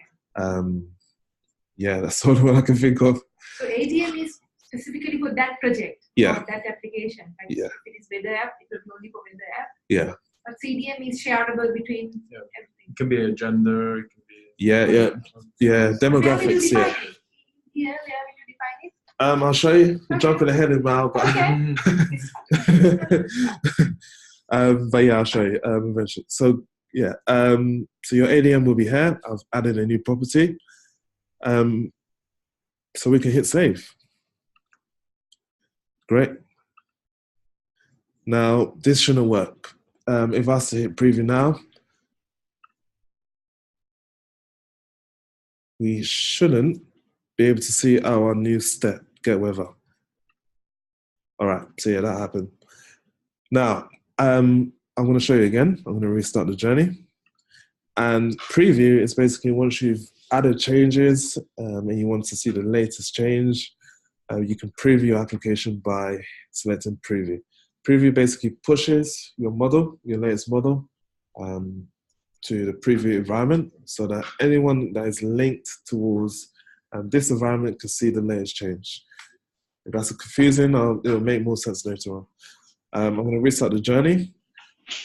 Yeah, that's sort of what I can think of. So ADM is specifically for that project, yeah, or that application. Like yeah. If it is weather app, it will be only for weather app. Yeah. But CDM is shareable between everything. It can be a gender, it can be... Yeah, demographics, yeah. Here, where will you define it? I'll show you. I'm jumping ahead in now, but Okay. but yeah, I'll show you eventually. So Yeah. So your ADM will be here. I've added a new property. So we can hit save. Great. Now, this shouldn't work. If I was to hit preview now, we shouldn't be able to see our new step, get weather. All right, so yeah, that happened. Now, I'm going to show you again. I'm going to restart the journey. And preview is basically once you've added changes and you want to see the latest change, you can preview your application by selecting preview. Preview basically pushes your model, your latest model, to the preview environment so that anyone that is linked towards this environment can see the latest change. If that's confusing, it'll make more sense later on. I'm going to restart the journey.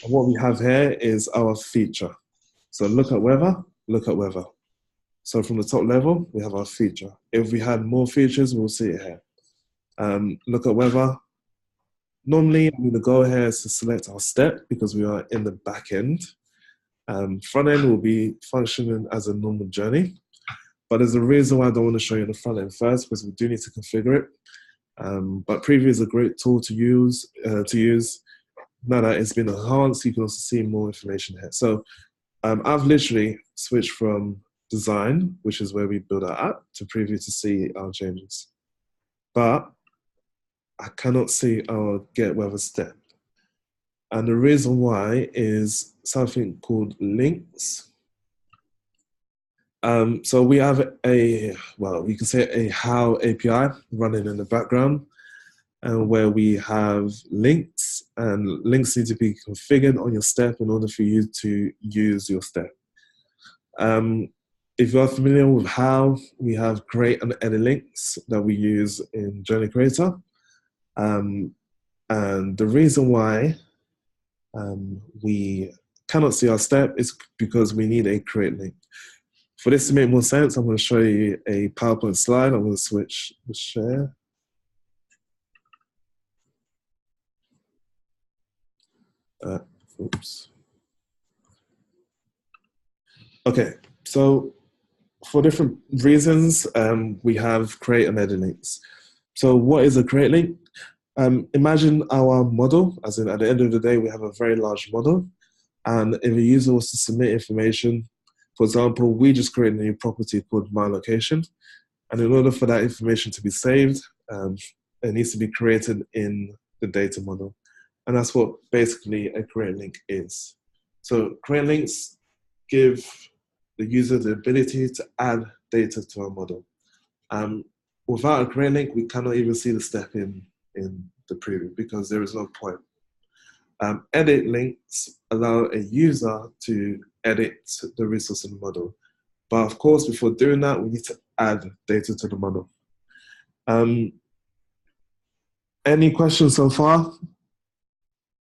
And what we have here is our feature. So look at weather, look at weather. So from the top level, we have our feature. If we had more features, we'll see it here. Look at weather. Normally, I'm going to go here to select our step because we are in the back end. Front end will be functioning as a normal journey. But there's a reason why I don't want to show you the front end first, because we do need to configure it. But preview is a great tool to use. Now that it's been enhanced, you can also see more information here. So I've literally switched from design, which is where we build our app, to preview to see our changes. But I cannot see our get weather step. And the reason why is something called links. So we have we can say a how API running in the background, where we have links, and links need to be configured on your step in order for you to use your step. If you're familiar with how, we have create and edit links that we use in Journey Creator. And the reason why we cannot see our step is because we need a create link. For this to make more sense, I'm going to show you a PowerPoint slide. I'm going to switch the share. Oops. Okay, so for different reasons, we have create and edit links. So what is a create link? Imagine our model, as in at the end of the day, we have a very large model. And if a user was to submit information, for example, we just created a new property called My Location. And in order for that information to be saved, it needs to be created in the data model. And that's what basically a create link is. So create links give the user the ability to add data to our model. Without a create link, we cannot even see the step in the preview because there is no point. Edit links allow a user to edit the resource in the model. But of course, before doing that, we need to add data to the model. Any questions so far?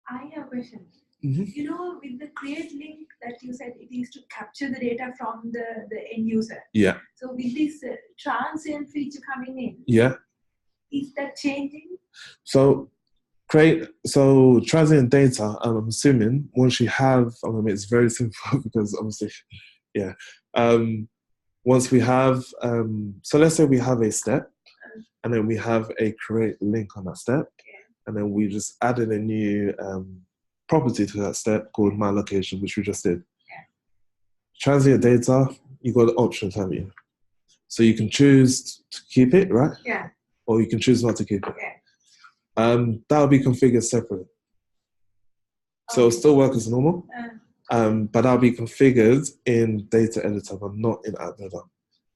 I have a question. Mm-hmm. You know, with the create link that you said, it is to capture the data from the end user. Yeah. So with this transient feature coming in, yeah, is that changing? So transient data, I'm assuming once you have, it's very simple because obviously, yeah. Once we have, so let's say we have a step, and then we have a create link on that step, and then we just added a new property to that step called My Location, which we just did. Transient data, you got the options, haven't you? So you can choose to keep it, right? Yeah. Or you can choose not to keep it. Yeah. That will be configured separately. So it'll still work as normal, but that'll be configured in data editor, but not in app builder.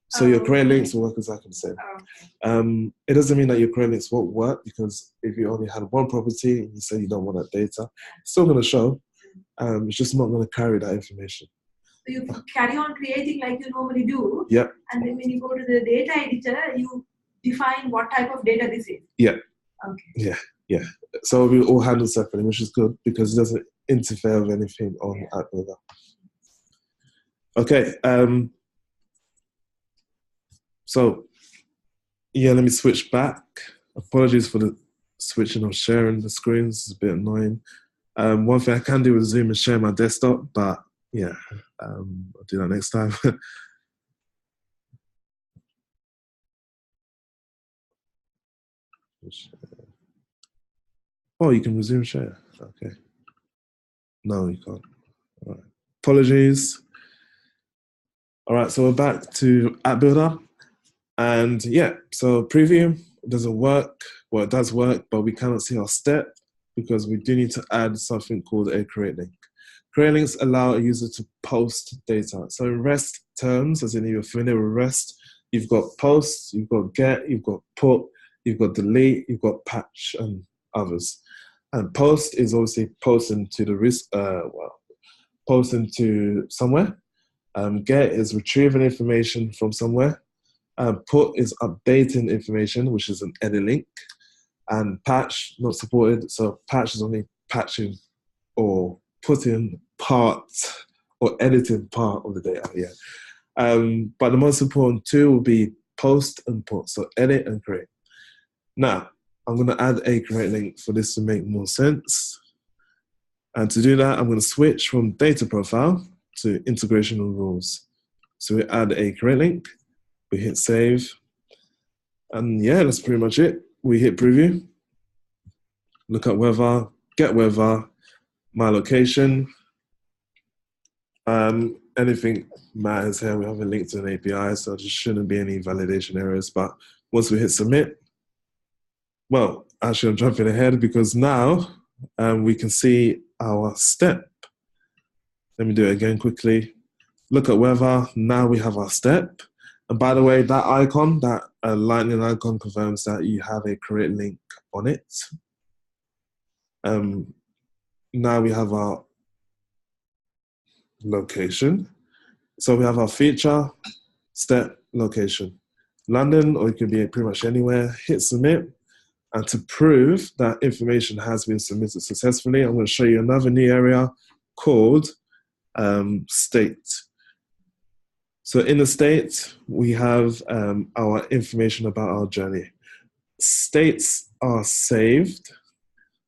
So your create links will work exactly the same. It doesn't mean that your create links won't work, because if you only had one property and you say you don't want that data, it's still going to show. It's just not going to carry that information. So you carry on creating like you normally do. Yeah. And then when you go to the data editor, you define what type of data this is. Yeah. Okay. Yeah. So we all handle separately, which is good because it doesn't interfere with anything on app builder. Okay. So, yeah, let me switch back. Apologies for the switching or sharing the screens. It's a bit annoying. One thing I can do with Zoom is share my desktop, but yeah, I'll do that next time. Oh, you can resume share. Okay. No, you can't. All right. Apologies. All right, so we're back to App Builder. And yeah, so preview doesn't work. Well, it does work, but we cannot see our step because we do need to add something called a create link. Create links allow a user to post data. So in REST terms, as in you're familiar with REST, you've got post, you've got get, you've got put, you've got delete, you've got patch, and others. And post is obviously posting to the posting to somewhere. Get is retrieving information from somewhere. Put is updating information, which is an edit link. And patch, not supported. So patch is only patching or putting part or editing part of the data. Yeah. But the most important two will be post and put. So edit and create. Now, I'm going to add a create link for this to make more sense. And to do that, I'm going to switch from data profile to integration and rules. So we add a create link, we hit save, and yeah, that's pretty much it. We hit preview, look at weather, get weather, my location. Anything matters here. We have a link to an API, so there shouldn't be any validation errors. But once we hit submit, well, actually I'm jumping ahead because now we can see our step. Let me do it again quickly. Look at weather. Now we have our step. And by the way, that icon, that lightning icon confirms that you have a create link on it. Now we have our location. So we have our feature, step, location. London, or it can be pretty much anywhere. Hit submit. And to prove that information has been submitted successfully, I'm going to show you another new area called state. So in the state, we have our information about our journey. States are saved,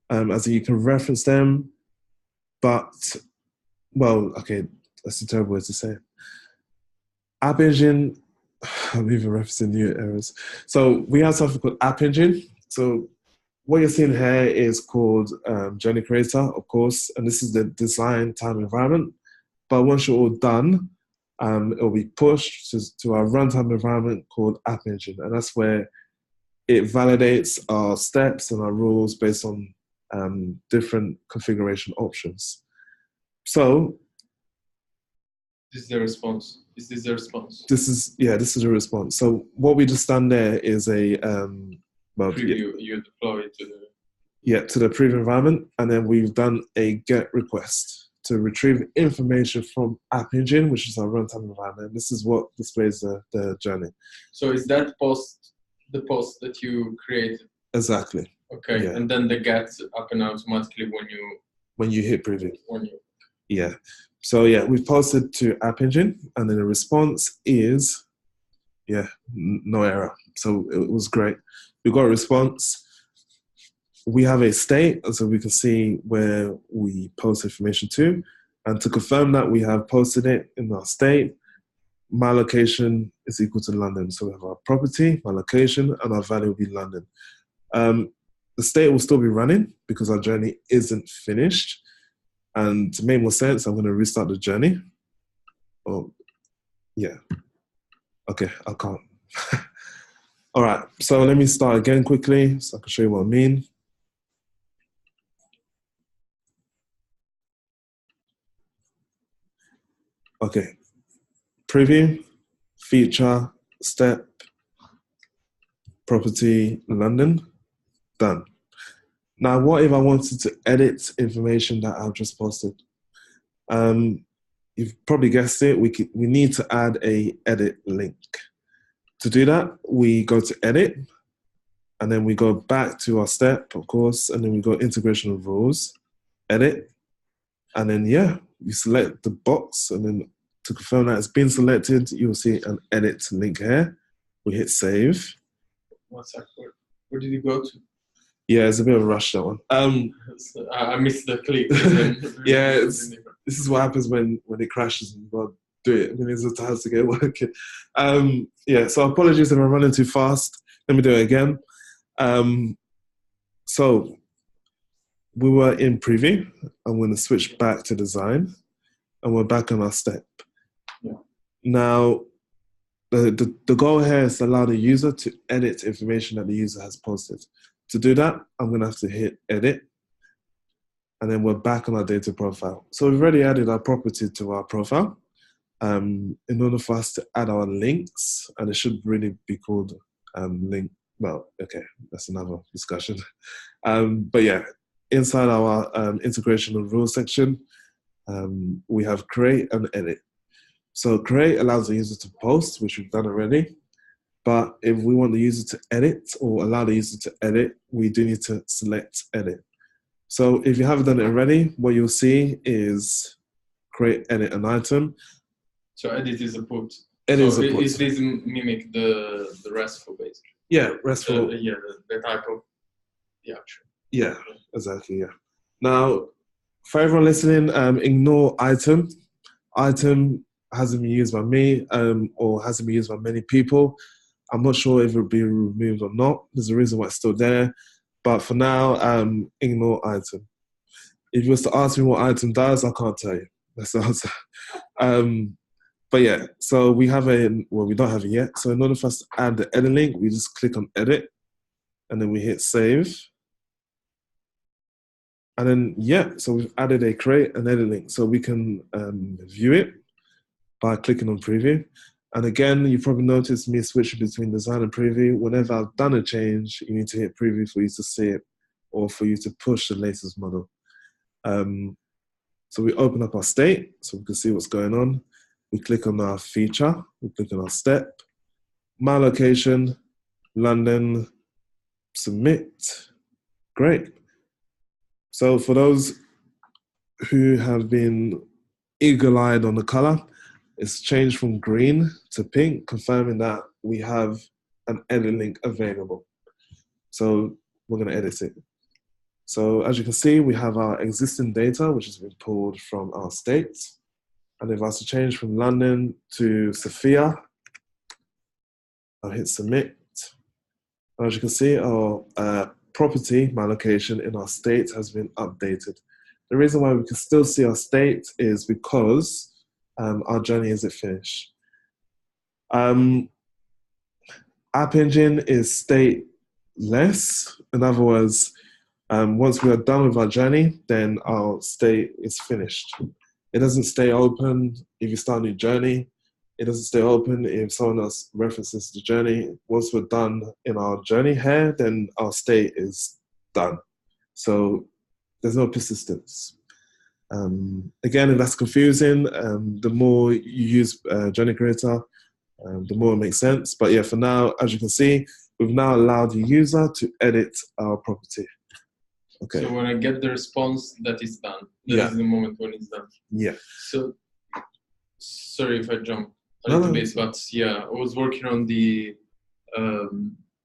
as you can reference them, but, well, okay, that's a terrible way to say it. App Engine, I'm even referencing new errors. So we have something called App Engine. So what you're seeing here is called Journey Creator, of course, and this is the design time environment. But once you're all done, it will be pushed to our runtime environment called App Engine, and that's where it validates our steps and our rules based on different configuration options. So this is the response. Is this the response? This is a response. So what we just done there is a preview. You deploy it to the preview environment, and then we've done a GET request to retrieve information from App Engine, which is our runtime environment. This is what displays the journey. So is that the post that you created? Exactly. Okay, yeah. And then the GET happen automatically when you hit preview. Yeah. So yeah, we've posted to App Engine, and then the response is, no error. So it was great. We got a response. We have a state, so we can see where we post information to. And to confirm that we have posted it in our state, my location is equal to London. So we have our property, my location, and our value will be London. The state will still be running because our journey isn't finished. And to make more sense, I'm going to restart the journey. Oh, yeah. Okay, I can't. All right, so let me start again quickly so I can show you what I mean. Okay, preview, feature, step, property, London, done. Now, what if I wanted to edit information that I've just posted? You've probably guessed it, we need to add a edit link. To do that, we go to edit, and then we go back to our step, of course, and then we go integration of rules, edit, and then you select the box, and then to confirm that it's been selected, you'll see an edit link here. We hit save. 1 sec, where did you go to? Yeah, it's a bit of a rush, that one. I missed the click. this is what happens when it crashes and you've got to do it millions of times to get it working. Yeah, so apologies if I'm running too fast. Let me do it again. So we were in preview. I'm going to switch back to design, and we're back on our step. Yeah. Now, the goal here is to allow the user to edit information that the user has posted. To do that, I'm going to have to hit edit, and then we're back on our data profile. So we've already added our property to our profile. In order for us to add our links, and it should really be called link. Well, okay, that's another discussion. But yeah, inside our integration and rules section, we have create and edit. So create allows the user to post, which we've done already. But if we want the user to edit or allow the user to edit, we do need to select edit. So if you haven't done it already, what you'll see is create, edit an item. So edit is a put. Edit so is a put. It doesn't mimic the RESTful basically. Yeah, RESTful. The type of the action. Yeah, exactly, yeah. Now, for everyone listening, ignore item. Item hasn't been used by me or hasn't been used by many people. I'm not sure if it will be removed or not. There's a reason why it's still there. But for now, ignore item. If you was to ask me what item does, I can't tell you. That's the answer. But yeah, so we have we don't have it yet. So in order for us to add the edit link, we just click on edit and then we hit save. And then, yeah, so we've added a create and edit link. So we can view it by clicking on preview. And again, you probably noticed me switching between design and preview. Whenever I've done a change, you need to hit preview for you to see it or for you to push the latest model. So we open up our state so we can see what's going on. We click on our feature, we click on our step, my location, London, submit. Great. So for those who have been eagle-eyed on the color, it's changed from green to pink, confirming that we have an edit link available. So we're going to edit it. So as you can see, we have our existing data, which has been pulled from our state. And if I was to change from London to Sophia, I'll hit submit. And as you can see, our property, my location in our state has been updated. The reason why we can still see our state is because our journey isn't finished. App Engine is stateless. In other words, once we are done with our journey, then our state is finished. It doesn't stay open if you start a new journey. It doesn't stay open if someone else references the journey. Once we're done in our journey here, then our state is done. So there's no persistence. Again, if that's confusing, the more you use Journey Creator, the more it makes sense. But yeah, for now, as you can see, we've now allowed the user to edit our property. Okay. So when I get the response, that is done. That is the moment when it's done. Yeah. So, sorry if I jump a little bit, but yeah, I was working on the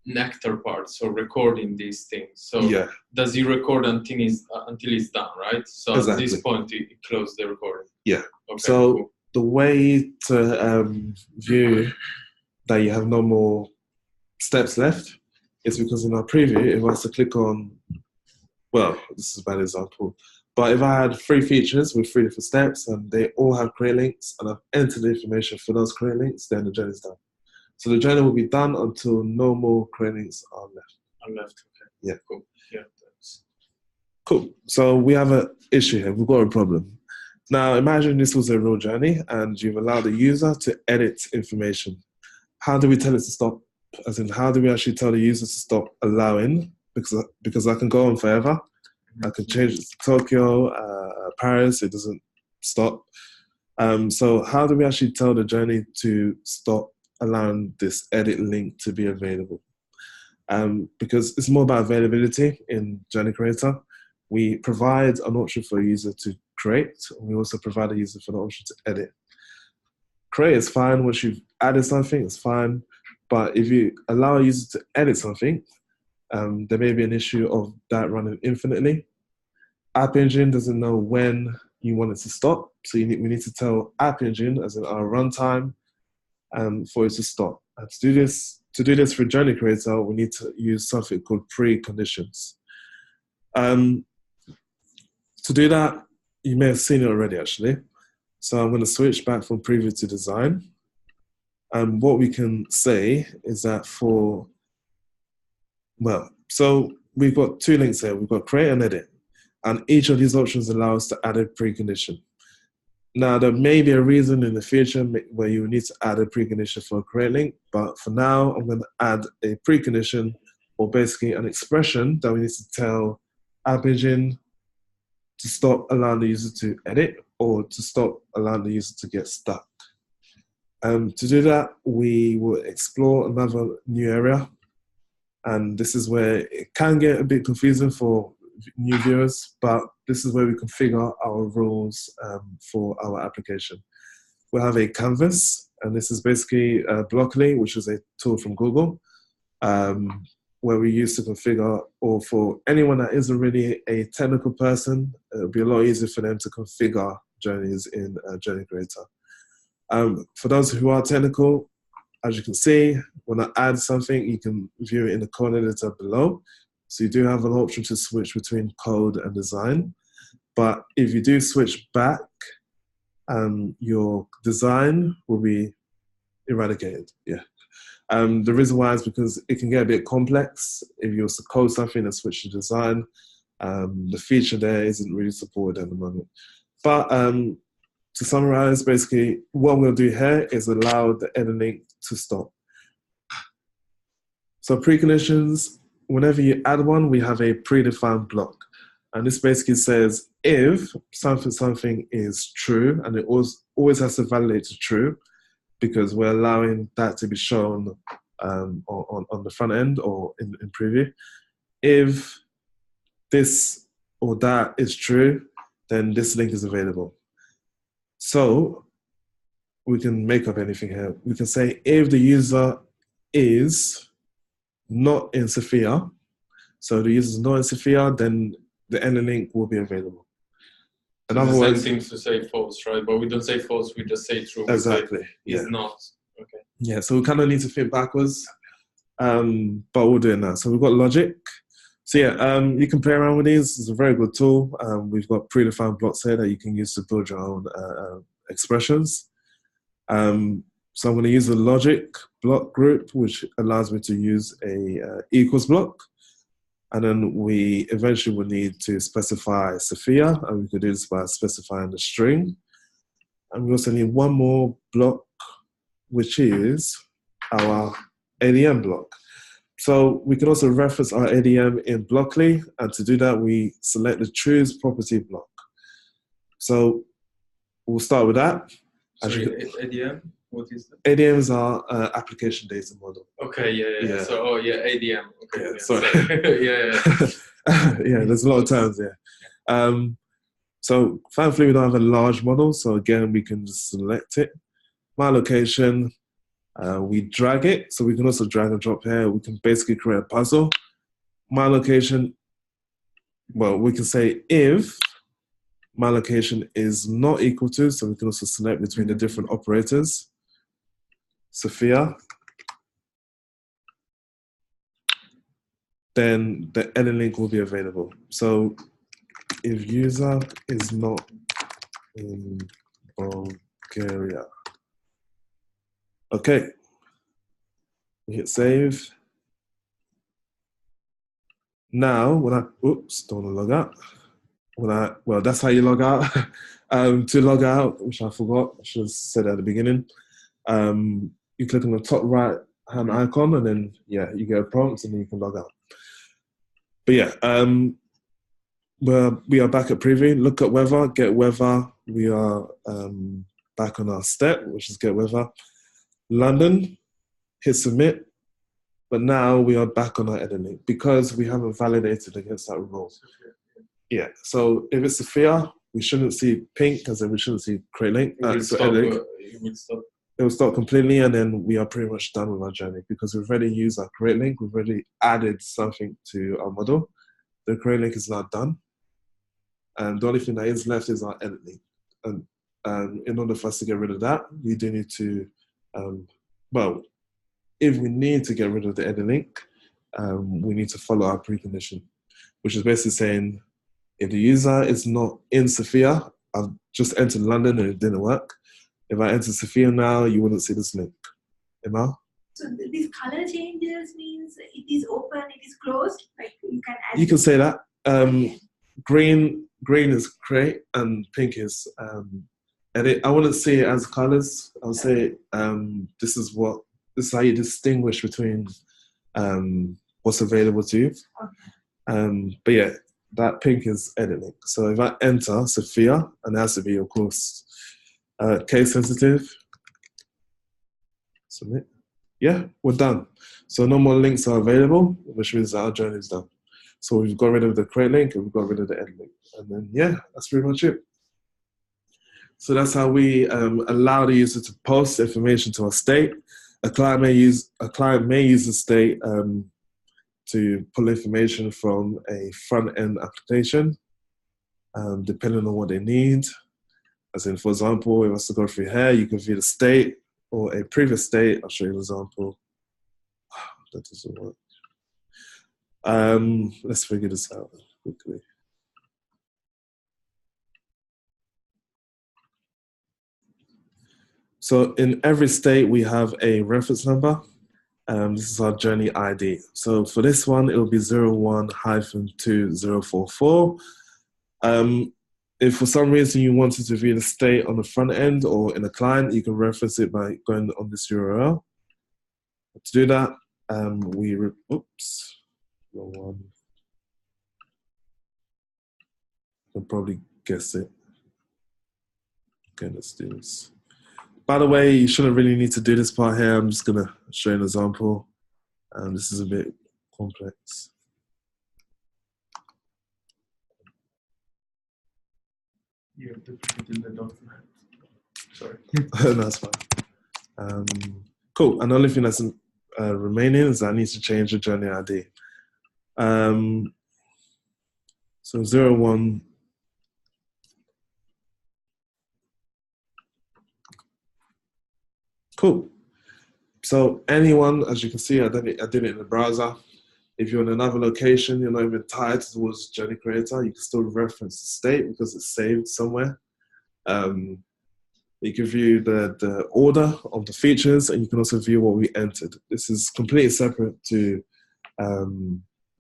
Nectar part, so recording these things. So does he record until it's done, right? So at this point, you close the recording. Yeah. Okay, so cool. The way to view that you have no more steps left is because in our preview, if I was to click on, well, this is a bad example, but if I had 3 features with 3 different steps and they all have create links and I've entered the information for those create links, then the journey is done. So the journey will be done until no more create links are left. Okay. Yeah. Cool. Yeah. Thanks. Cool. So we have an issue here. We've got a problem. Now imagine this was a real journey and you've allowed the user to edit information. How do we tell it to stop? As in, how do we actually tell the user to stop allowing? Because I can go on forever. I can change it to Tokyo, Paris, it doesn't stop. So how do we actually tell the journey to stop allowing this edit link to be available? Because it's more about availability in Journey Creator. We provide an option for a user to create, and we also provide a user for the option to edit. Create is fine. Once you've added something, it's fine. But if you allow a user to edit something, there may be an issue of that running infinitely. App Engine doesn't know when you want it to stop. So we need to tell App Engine, as in our runtime, for it to stop. And to do this for Journey Creator, we need to use something called preconditions. To do that, you may have seen it already, actually. So I'm going to switch back from preview to design. And what we can say is that so we've got two links here. We've got create and edit. And each of these options allow us to add a precondition. Now, there may be a reason in the future where you need to add a precondition for a create link, but for now, I'm going to add a precondition, or basically an expression that we need to tell App Engine to stop allowing the user to edit or to stop allowing the user to get stuck. To do that, we will explore another new area. And this is where it can get a bit confusing for new viewers, but this is where we configure our rules for our application. We'll have a canvas, and this is basically Blockly, which is a tool from Google, where we use to configure, or for anyone that isn't really a technical person, it'll be a lot easier for them to configure journeys in Journey Creator. For those who are technical, as you can see, when I add something, you can view it in the code editor below. So you do have an option to switch between code and design. But if you do switch back, your design will be eradicated. Yeah. The reason why is because it can get a bit complex. If you also code something and switch to design, the feature there isn't really supported at the moment. But to summarize, basically, what we'll do here is allow the edit link to stop. So preconditions, whenever you add one, we have a predefined block. And this basically says if something is true, and it always has to validate to true, because we're allowing that to be shown on the front end or in preview. If this or that is true, then this link is available. So we can make up anything here. We can say if the user is not in Sophia, so the user is not in Sophia, then the end link will be available. In other words, same thing to say false, right? But we don't say false, we just say true. Exactly. Is not. Okay. Yeah, so we kind of need to think backwards, but we'll do it now. So we've got logic. So yeah, you can play around with these. It's a very good tool. We've got predefined blocks here that you can use to build your own expressions. So I'm going to use the logic block group, which allows me to use a equals block. And then we eventually will need to specify Sophia, and we could do this by specifying the string. And we also need one more block, which is our ADM block. So we can also reference our ADM in Blockly, and to do that, we select the choose property block. So we'll start with that. Sorry, ADM? What is that? ADM is our application data model. Okay, yeah. So, ADM. Okay, yeah. Sorry. yeah. Yeah, there's a lot of terms, yeah. So thankfully, we don't have a large model. So again, we can just select it. My location, we drag it. So we can also drag and drop here. We can basically create a puzzle. My location, well, we can say if my location is not equal to, so we can also select between the different operators. Sophia, then the edit link will be available. So if user is not in Bulgaria, okay, we hit save. Now, when I, oops, don't want to log out. Well, that's how you log out. To log out, which I forgot, I should have said at the beginning. You click on the top right hand icon, and then you get a prompt, and then you can log out. But yeah, we are back at preview. Look at weather, get weather. We are back on our step, which is get weather. London, hit submit. But now we are back on our edit link because we haven't validated against that rule. Yeah. So if it's Sophia, we shouldn't see pink, because then we shouldn't see create link. It will stop completely, and then we are pretty much done with our journey because we've already used our create link. We've already added something to our model. The create link is now done. and the only thing that is left is our edit link. And in order for us to get rid of that, we do need to, well, if we need to get rid of the edit link, we need to follow our precondition, which is basically saying, if the user is not in Sophia, I've just entered London and it didn't work. If I enter Sophia now, you wouldn't see this link. Emma? So these color changes means it is open, it is closed. Like you can say that. Green is create and pink is edit. I wouldn't say it as colors. I would say this is how you distinguish between what's available to you. Okay. But yeah, that pink is edit link. So if I enter Sophia, and it has to be, of course, case sensitive, submit. Yeah, we're done. So no more links are available, which means that our journey is done. So we've got rid of the create link and we've got rid of the edit link. And then, yeah, that's pretty much it. So that's how we allow the user to post information to our state. A client may use the state to pull information from a front-end application, depending on what they need. As in, for example, if I was to go through here, you can view the state or a previous state. I'll show you an example. That doesn't work. Let's figure this out quickly. So in every state, we have a reference number. This is our journey ID. So for this one, it will be 01-2044. If for some reason you wanted to view the state on the front end or in a client, you can reference it by going on this URL. To do that, oops, wrong one. You can probably guess it. Okay, let's do this. By the way, you shouldn't really need to do this part here. I'm just gonna show you an example. This is a bit complex. You have to put it in the document. Sorry. No, that's fine. Cool. And the only thing that's remaining is I need to change the journey ID. So 01. Cool. So anyone, as you can see, I did it in the browser. If you're in another location, you're not even tied towards Journey Creator, you can still reference the state because it's saved somewhere. You can view the order of the features, and you can also view what we entered. This is completely separate to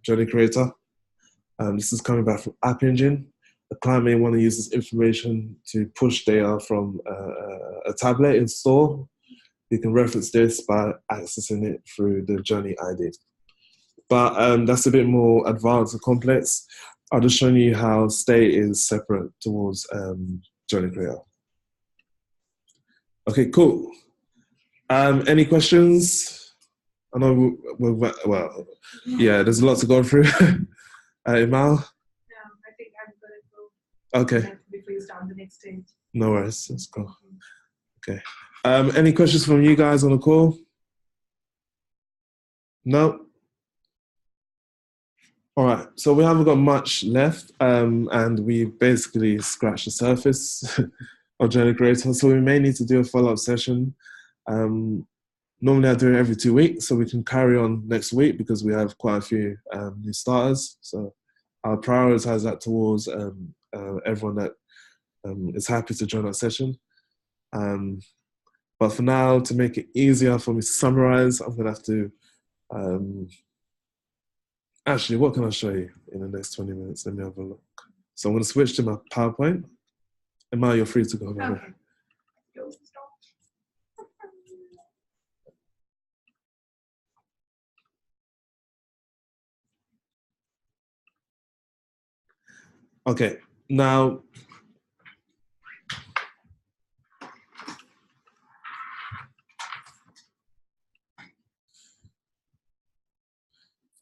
Journey Creator. This is coming back from App Engine. The client may want to use this information to push data from a tablet in store. You can reference this by accessing it through the Journey ID. But that's a bit more advanced and complex. I'll just show you how state is separate towards Journey Creator. Okay, cool. Any questions? I know well, yeah, there's a lot to go through. Imal? No, I think I'm going to go. Okay. Before you start the next stage. No worries, let's go. Okay. Any questions from you guys on the call? No? All right, so we haven't got much left, and we basically scratched the surface of Journey Creator, so we may need to do a follow-up session. Normally I do it every 2 weeks, so we can carry on next week because we have quite a few new starters. So I'll prioritize that towards everyone that is happy to join our session. But for now, to make it easier for me to summarize, I'm gonna have to, actually, what can I show you in the next 20 minutes? Let me have a look. So I'm gonna switch to my PowerPoint. Emma, you're free to go. Okay. Okay, now,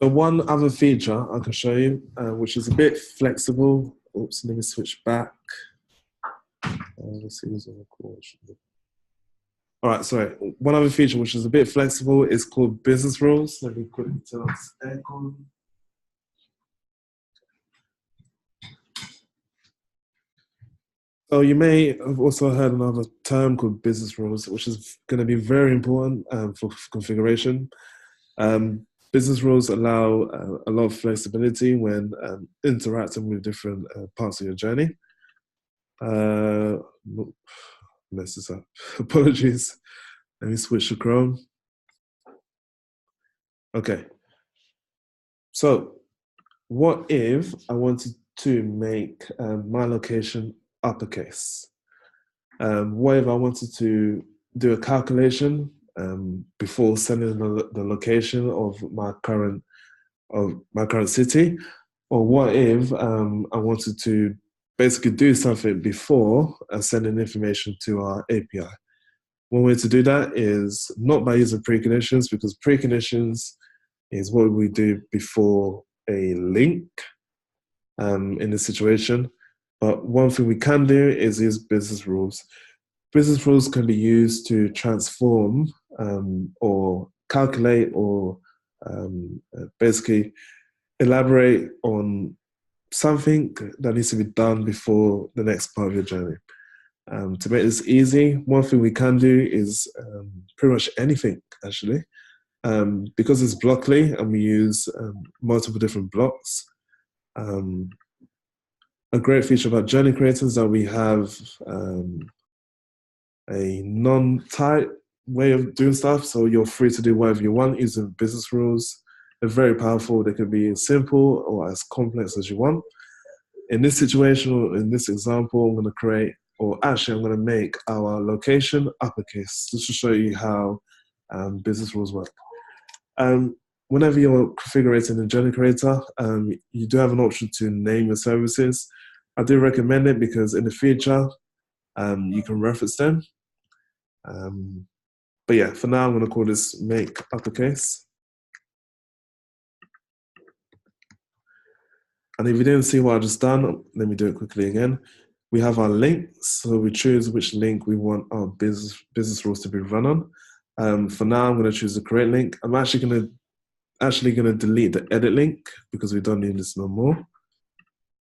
so one other feature I can show you, which is a bit flexible. Oops, let me switch back. Let's see who's on the call. All right, sorry. One other feature which is a bit flexible is called business rules. Let me quickly turn off this aircon. So you may have also heard another term called business rules, which is going to be very important for configuration. Business rules allow a lot of flexibility when interacting with different parts of your journey. Mess this up. Apologies. Let me switch to Chrome. Okay. So what if I wanted to make my location uppercase? What if I wanted to do a calculation before sending the location of my current city? Or what if I wanted to basically do something before sending information to our API? One way to do that is not by using preconditions, because preconditions is what we do before a link in this situation. But one thing we can do is use business rules. Business rules can be used to transform or calculate or basically elaborate on something that needs to be done before the next part of your journey. To make this easy, one thing we can do is pretty much anything, actually. Because it's Blockly and we use multiple different blocks, a great feature about Journey Creator is that we have a non-tight way of doing stuff, so you're free to do whatever you want using business rules. They're very powerful. They can be as simple or as complex as you want. In this situation, or in this example, I'm going to create, or actually I'm going to make our location uppercase, just to show you how business rules work. Whenever you're configuring in Journey Creator, you do have an option to name your services. I do recommend it because in the future, you can reference them. But yeah, for now, I'm going to call this make uppercase. And if you didn't see what I just done, let me do it quickly again. We have our links, so we choose which link we want our business rules to be run on. For now, I'm going to choose the create link. I'm actually going to delete the edit link because we don't need this no more.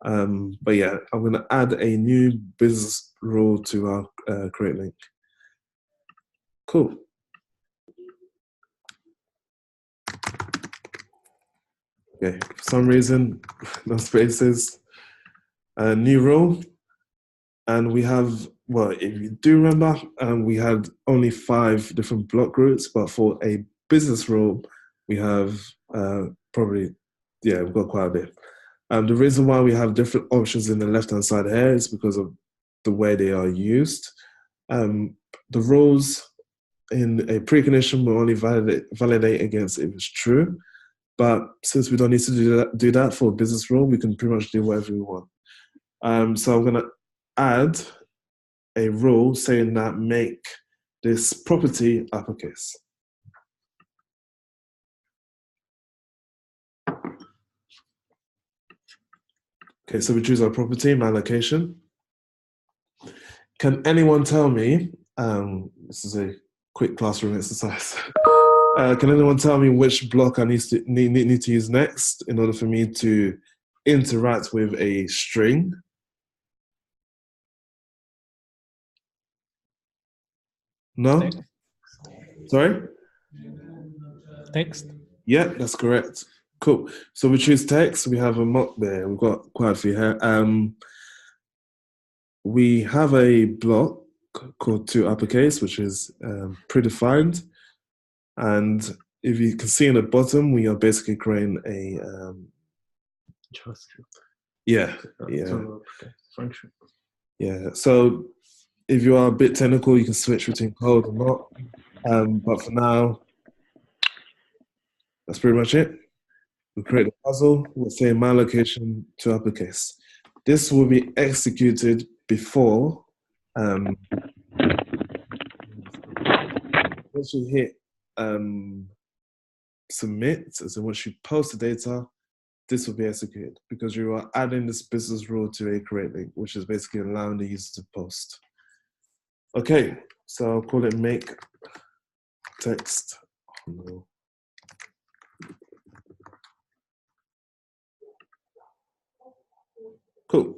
But yeah, I'm going to add a new business rule to our create link. Cool. Okay, for some reason, no spaces. New rule. And we have, well, if you do remember, we had only 5 different block groups, but for a business rule, we have we've got quite a bit. The reason why we have different options in the left-hand side here is because of the way they are used. The rules in a precondition will only validate against if it's true. But since we don't need to do that for a business rule, we can pretty much do whatever we want. So I'm going to add a rule saying that make this property uppercase. Okay, so we choose our property, my location. Can anyone tell me, this is a quick classroom exercise. Can anyone tell me which block I need to use next in order for me to interact with a string? No? Text. Sorry? Text. Yeah, that's correct. Cool. So we choose text. We have a mock there. We've got quite a few here. We have a block called toUppercase, which is predefined. And if you can see in the bottom, we are basically creating a function. Yeah. So if you are a bit technical, you can switch between code or not. But for now, that's pretty much it. We create a puzzle. We'll say my location to uppercase. This will be executed before once you hit submit, so once you post the data, this will be executed because you are adding this business rule to a create link, which is basically allowing the user to post. Okay, so I'll call it make text. Oh, no. Cool.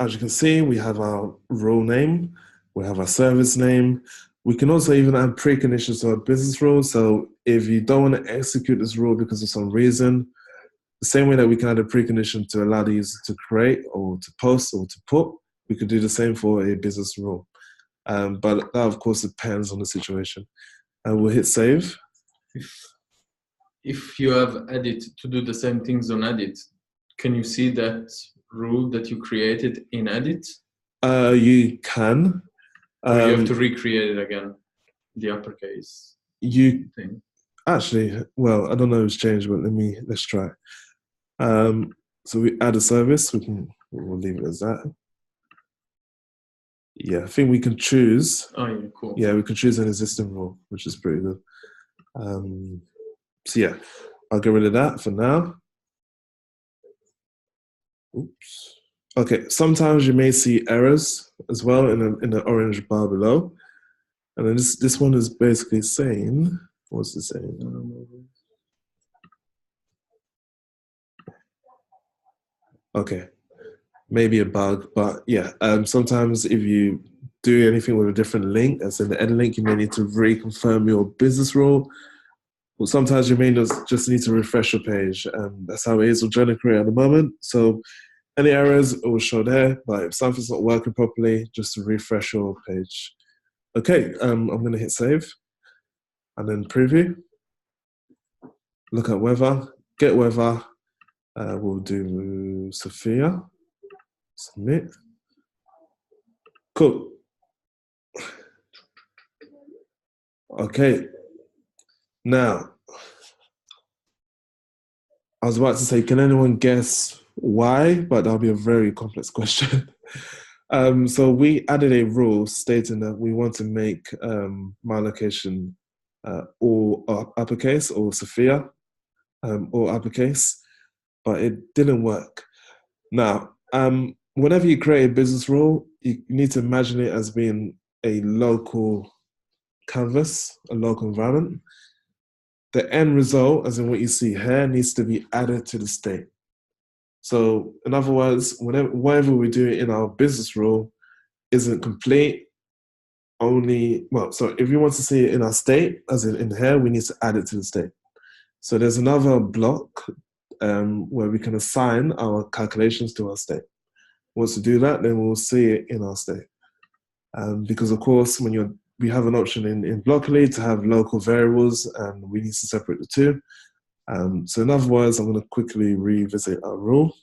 as you can see, we have our rule name, we have our service name. We can also even add preconditions to our business rule. So if you don't want to execute this rule because of some reason, the same way that we can add a precondition to allow the user to create or to post or to put, we could do the same for a business rule. But that, of course, depends on the situation. And we'll hit save. If you have edit to do the same things on edit, can you see that rule that you created in edit? You can. Or you have to recreate it again, the uppercase thing. Actually, well, I don't know if it's changed, but let's try. So we add a service. We'll leave it as that. Yeah, I think we can choose. Oh yeah, cool. Yeah, we can choose an existing rule, which is pretty good. So yeah, I'll get rid of that for now. Oops. Okay, sometimes you may see errors as well in the orange bar below. And then this one is basically saying, what's it saying? Okay, maybe a bug, but yeah, sometimes if you do anything with a different link, as in the end link, you may need to reconfirm your business rule. Well, sometimes you may just need to refresh your page. That's how it is with Journal Creator at the moment. So any errors, it will show there, but if something's not working properly, just to refresh your page. Okay, I'm going to hit save and then preview. Look at weather, get weather. We'll do Sophia. Submit. Cool. Okay. Now, I was about to say, can anyone guess why? But that'll be a very complex question. So we added a rule stating that we want to make my location all uppercase, or Sophia all uppercase, but it didn't work. Now, whenever you create a business rule, you need to imagine it as being a local canvas, a local environment. The end result, as in what you see here, needs to be added to the state. So in other words, whatever we do in our business rule isn't complete. So if you want to see it in our state, as in here, we need to add it to the state. So there's another block where we can assign our calculations to our state. Once we do that, then we'll see it in our state. Because of course, we have an option in Blockly to have local variables, and we need to separate the two. So in other words, I'm going to quickly revisit our rule.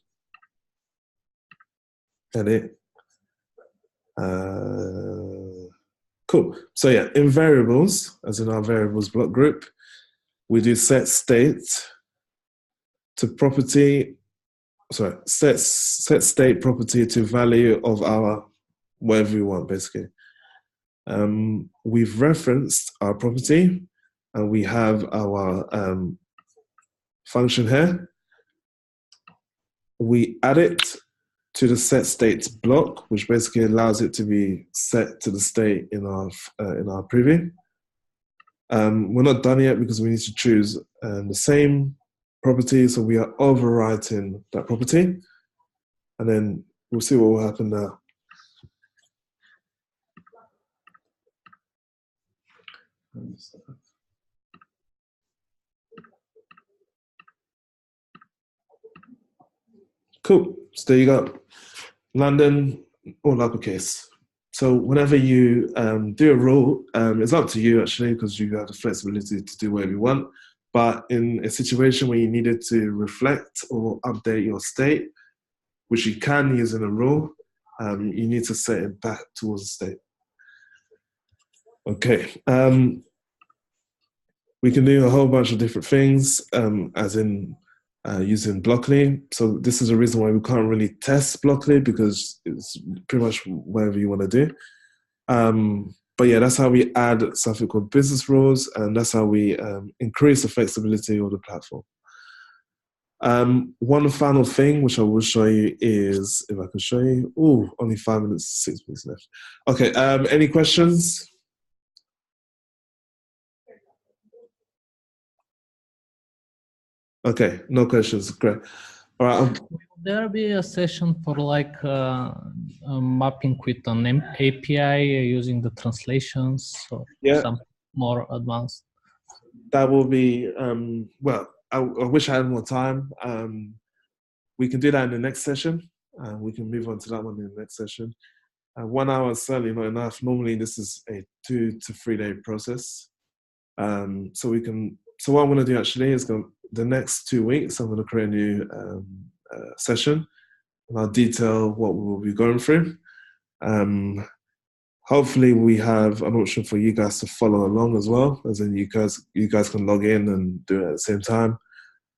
Edit. Cool. So yeah, in variables, as in our variables block group, we do set state to property. Sorry, set state property to value of our whatever we want, basically. We've referenced our property, and we have our function here. We add it to the set states block, which basically allows it to be set to the state in our preview. We're not done yet because we need to choose the same property, so we are overwriting that property, and then we'll see what will happen now. Cool. So there you go. London, all uppercase. So whenever you do a rule, it's up to you actually, because you have the flexibility to do whatever you want. But in a situation where you needed to reflect or update your state, which you can use in a rule, you need to set it back towards the state. Okay. We can do a whole bunch of different things, as in using Blockly. So this is a reason why we can't really test Blockly, because it's pretty much whatever you want to do. But yeah, that's how we add something called business rules, and that's how we increase the flexibility of the platform. One final thing which I will show you is, if I can show you, only 5 minutes, 6 minutes left. Okay, any questions? Okay, no questions, great. All right. Will there be a session for like mapping with an API using the translations or some more advanced? That will be, well, I wish I had more time. We can do that in the next session. We can move on to that one in the next session. 1 hour is certainly not enough. Normally this is a 2 to 3 day process. So what I'm going to do actually is the next 2 weeks, I'm going to create a new session, and I'll detail what we'll be going through. Hopefully we have an option for you guys to follow along as well, as in you guys can log in and do it at the same time.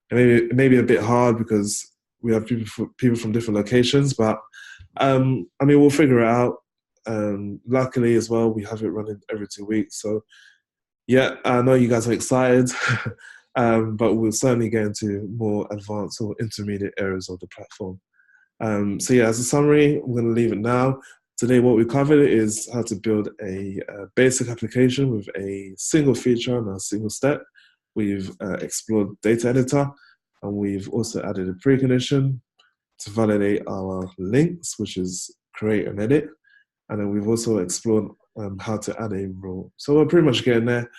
And it may be a bit hard because we have people from different locations, but I mean, we'll figure it out. Luckily as well, we have it running every 2 weeks. So yeah, I know you guys are excited, but we'll certainly get into more advanced or intermediate areas of the platform. So yeah, as a summary, I'm going to leave it now. Today, what we covered is how to build a basic application with a single feature and a single step. We've explored data editor, and we've also added a precondition to validate our links, which is create and edit. And then we've also explored how to add a rule. So we're pretty much getting there.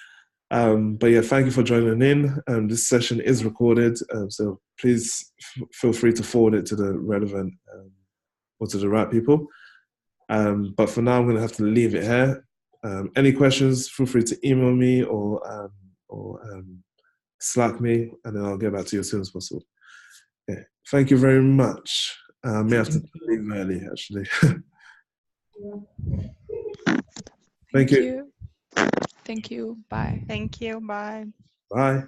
But yeah, thank you for joining in. This session is recorded, so please feel free to forward it to the relevant or to the right people. But for now, I'm going to have to leave it here. Any questions, feel free to email me or Slack me, and then I'll get back to you as soon as possible. Okay. Thank you very much. I may have to leave early, actually. Thank you. Thank you. Bye. Thank you. Bye. Bye.